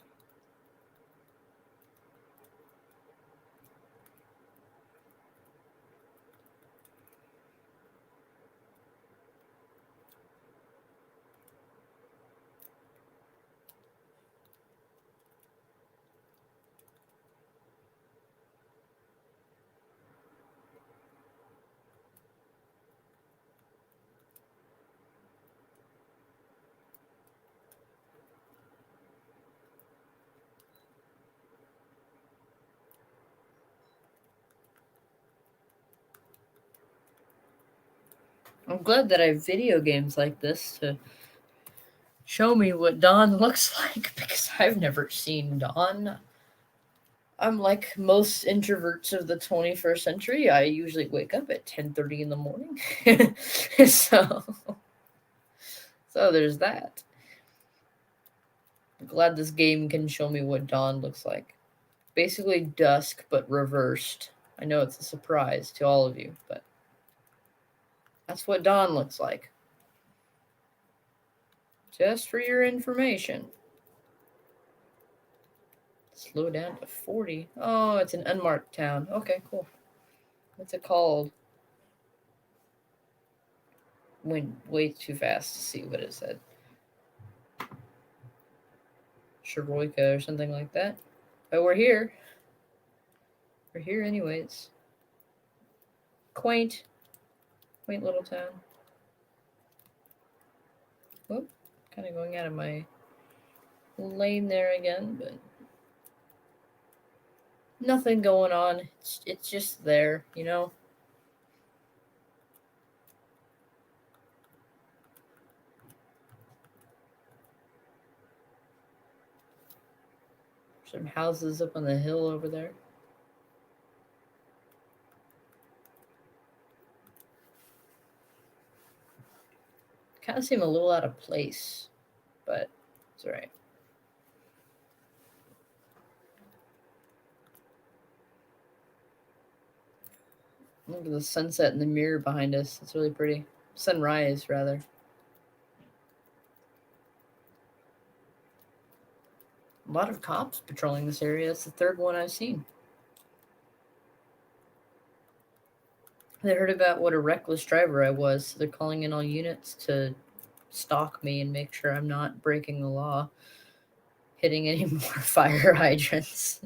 I'm glad that I have video games like this to show me what dawn looks like because I've never seen dawn. I'm like most introverts of the 21st century. I usually wake up at 10:30 in the morning. so so there's that. I'm glad this game can show me what dawn looks like. Basically dusk but reversed. I know it's a surprise to all of you, but that's what dawn looks like. Just for your information. Slow down to 40. Oh, it's an unmarked town. Okay, cool. What's it called? Went way too fast to see what it said. Sheroika or something like that. But we're here. We're here anyways. Quaint. Quaint little town. Whoop. Kind of going out of my lane there again, but nothing going on. It's just there, you know? Some houses up on the hill over there. Kind of seem a little out of place, but it's alright. Look at the sunset in the mirror behind us. It's really pretty. Sunrise, rather. A lot of cops patrolling this area. It's the third one I've seen. They heard about what a reckless driver I was, so they're calling in all units to stalk me and make sure I'm not breaking the law, hitting any more fire hydrants.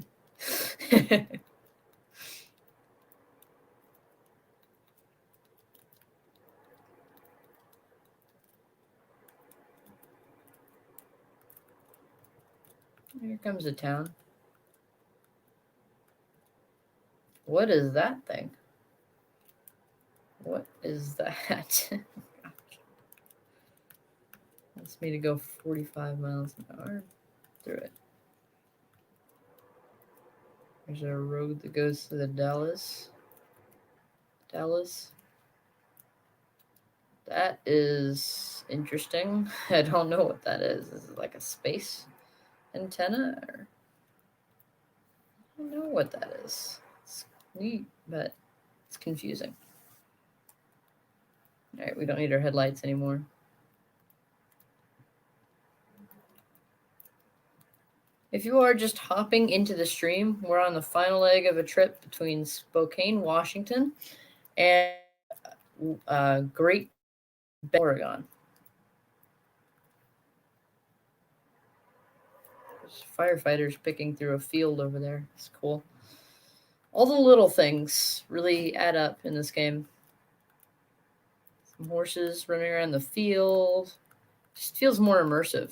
Here comes a town. What is that thing? What is that? Wants me to go 45 miles an hour through it. There's a road that goes to the Dallas. That is interesting. I don't know what that is. Is it like a space antenna? Or I don't know what that is. It's neat, but it's confusing. All right, we don't need our headlights anymore. If you are just hopping into the stream, we're on the final leg of a trip between Spokane, Washington, and Great Bend, Oregon. There's firefighters picking through a field over there. It's cool. All the little things really add up in this game. Some horses running around the field. Just feels more immersive.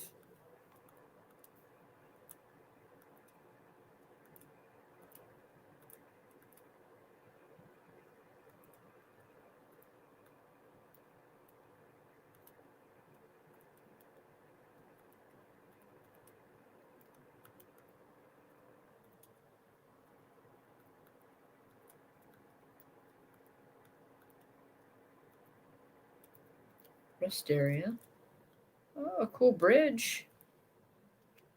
Rest area. Oh, a cool bridge.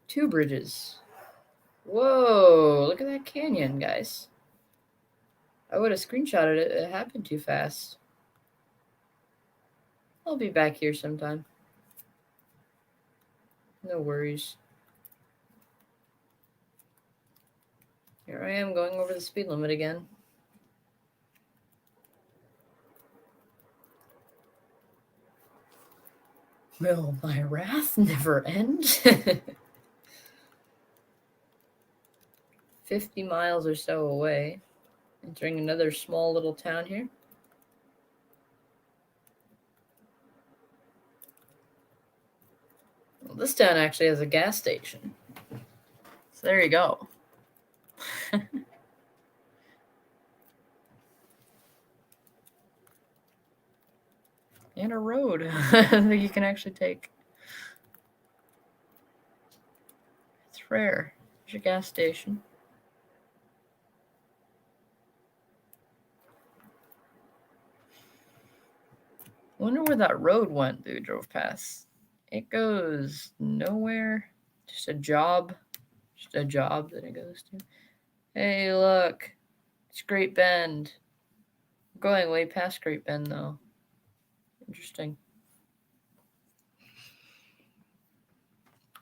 2 bridges. Whoa, look at that canyon, guys. I would have screenshotted it. It happened too fast. I'll be back here sometime. No worries. Here I am going over the speed limit again. Will my wrath never end? 50 miles or so away. Entering another small little town here. Well, this town actually has a gas station. So there you go. And a road that you can actually take. It's rare. There's your gas station. Wonder where that road went that we drove past. It goes nowhere. Just a job. Just a job that it goes to. Hey, look. It's Great Bend. We're going way past Great Bend, though. Interesting.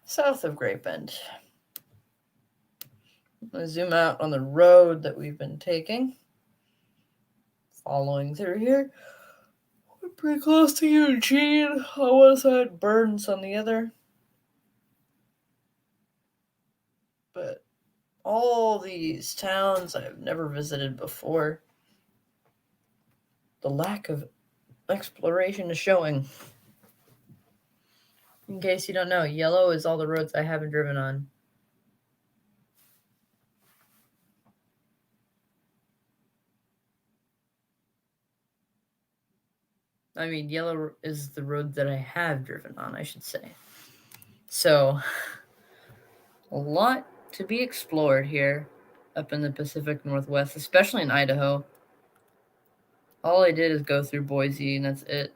South of Great Bend. I'm going to zoom out on the road that we've been taking. Following through here. We're pretty close to Eugene on one side, Burns on the other. But all these towns I've never visited before. The lack of exploration is showing. In case you don't know, yellow is all the roads I haven't driven on. I mean, yellow is the road that I have driven on, I should say. So, a lot to be explored here up in the Pacific Northwest, especially in Idaho. All I did is go through Boise, and that's it.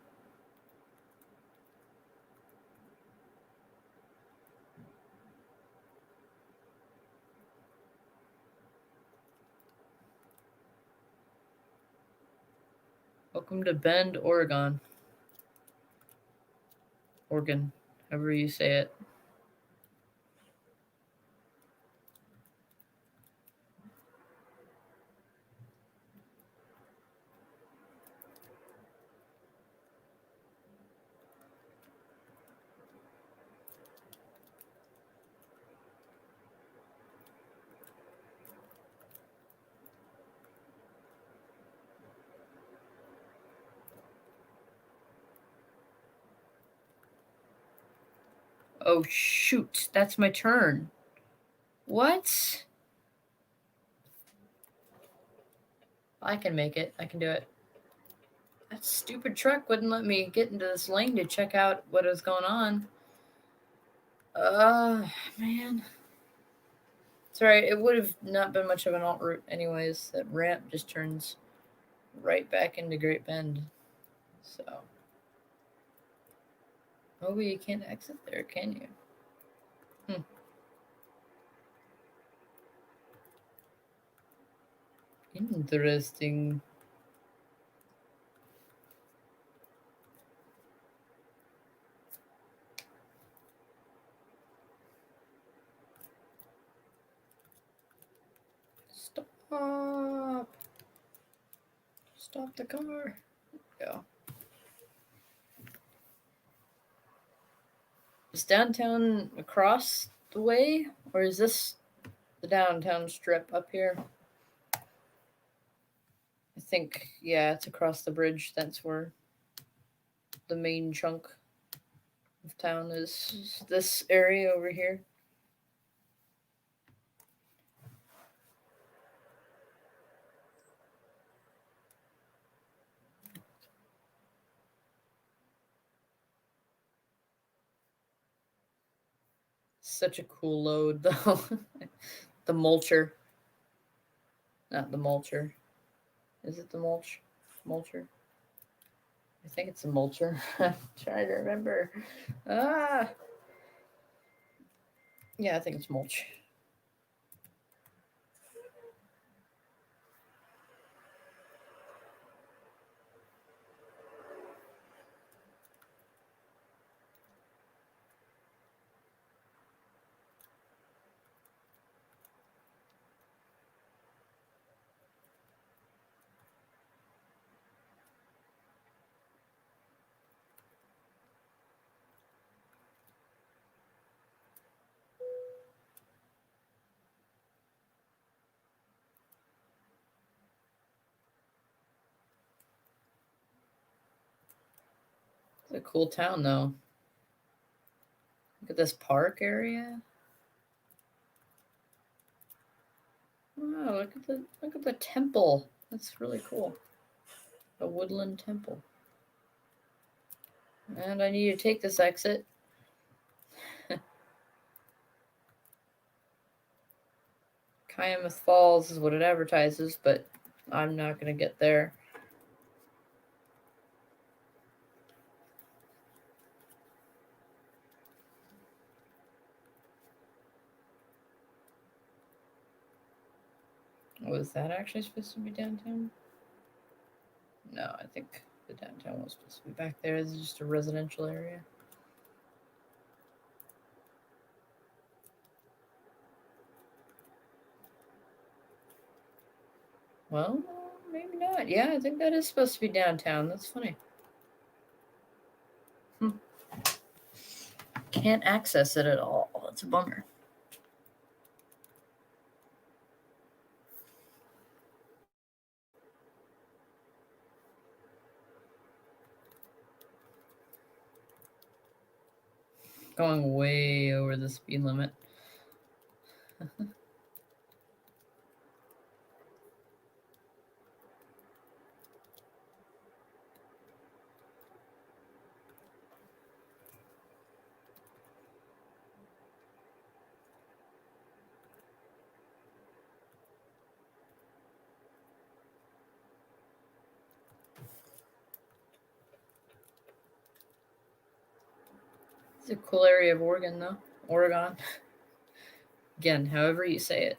Welcome to Bend, Oregon. Oregon, however you say it. Oh, shoot. That's my turn. What? I can make it. I can do it. That stupid truck wouldn't let me get into this lane to check out what was going on. Man. Sorry, it would have not been much of an alt route anyways. That ramp just turns right back into Great Bend. So. Oh, you can't exit there, can you? Interesting. Stop. Stop the car. Go. Is downtown across the way? Or is this the downtown strip up here? I think, yeah, it's across the bridge. That's where the main chunk of town is. This area over here. Such a cool load, though. The mulcher. Not the mulcher. Is it the mulch? Mulcher? I think it's a mulcher. I'm trying to remember. Ah! Yeah, I think it's mulch. It's a cool town, though. Look at this park area. Wow, look at the temple. That's really cool. A woodland temple. And I need to take this exit. Kayamouth Falls is what it advertises, but I'm not gonna get there. Was that actually supposed to be downtown? No, I think the downtown was supposed to be back there. This is just a residential area. Well, maybe not. Yeah, I think that is supposed to be downtown. That's funny. Can't access it at all. That's a bummer. Going way over the speed limit. It's a cool area of Oregon, though. Oregon. Again, however you say it.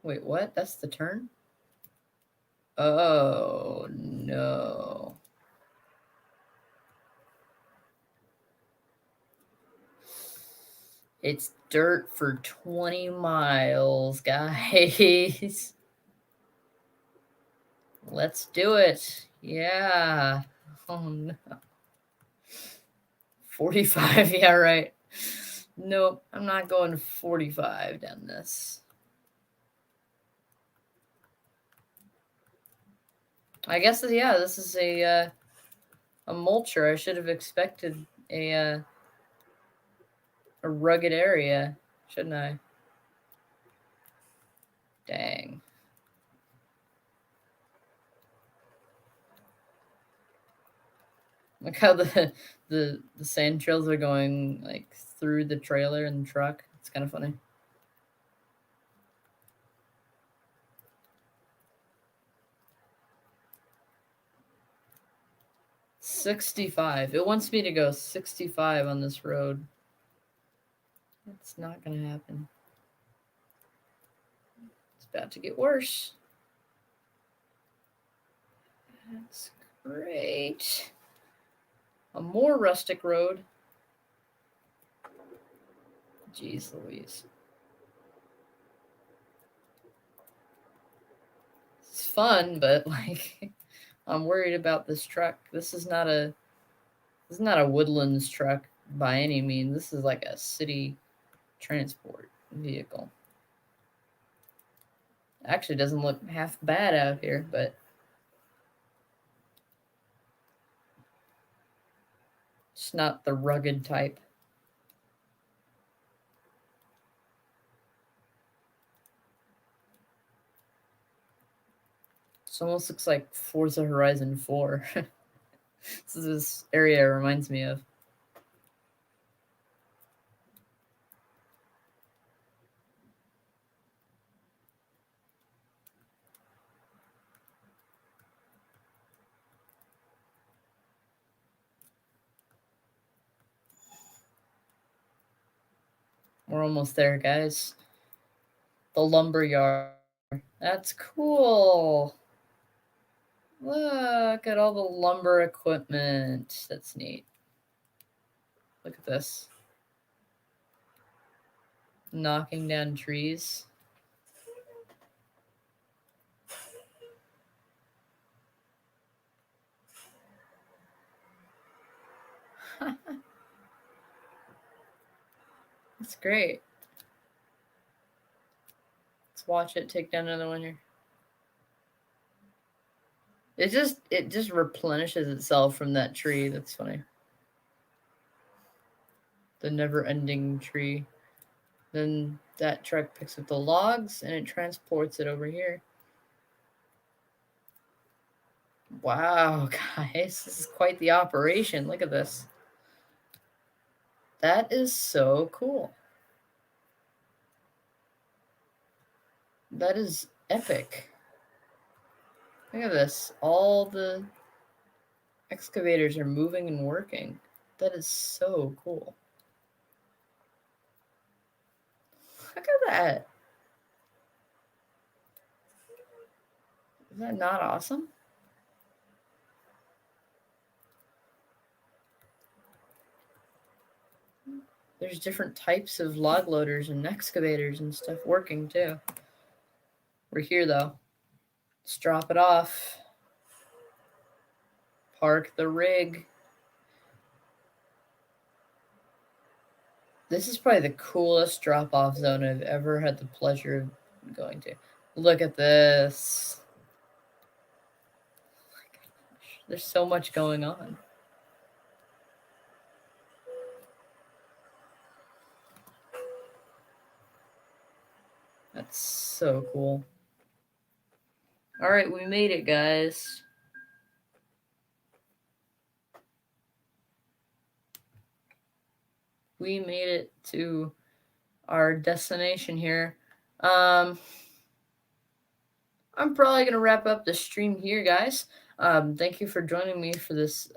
Wait, what? That's the turn? Oh, no. It's dirt for 20 miles, guys. Let's do it. Yeah. Oh, no. 45. Yeah, right. Nope, I'm not going 45 down this. I guess, yeah, this is a mulcher. I should have expected a rugged area, shouldn't I? Dang. Look how the sand trails are going like through the trailer and the truck. It's kind of funny. $65. It wants me to go 65 on this road. It's not gonna happen. It's about to get worse. That's great. A more rustic road. Jeez Louise. It's fun, but like I'm worried about this truck. This is not a woodlands truck by any means. This is like a city transport vehicle. Actually doesn't look half bad out here, but it's not the rugged type. It almost looks like Forza Horizon 4. This area reminds me of. We're almost there, guys. The lumber yard. That's cool. Look at all the lumber equipment. That's neat. Look at this. Knocking down trees. That's great. Let's watch it take down another one here. It just replenishes itself from that tree. That's funny. The never-ending tree. Then that truck picks up the logs and it transports it over here. Wow, guys, this is quite the operation. Look at this. That is so cool. That is epic. Look at this. All the Excavators are moving and working. That is so cool. Look at that. Is that not awesome? There's different types of log loaders and excavators and stuff working too. We're here though. Let's drop it off. Park the rig. This is probably the coolest drop-off zone I've ever had the pleasure of going to. Look at this. Oh my gosh. There's so much going on. That's so cool. All right, we made it, guys. We made it to our destination here. I'm probably gonna wrap up the stream here, guys. Thank you for joining me for this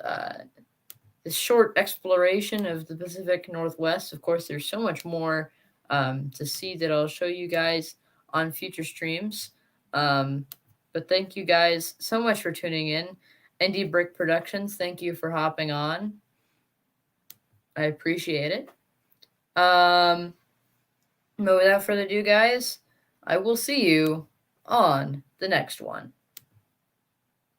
short exploration of the Pacific Northwest. Of course, there's so much more to see that I'll show you guys on future streams. But thank you guys so much for tuning in. Indie Brick Productions, thank you for hopping on. I appreciate it. But without further ado, guys, I will see you on the next one.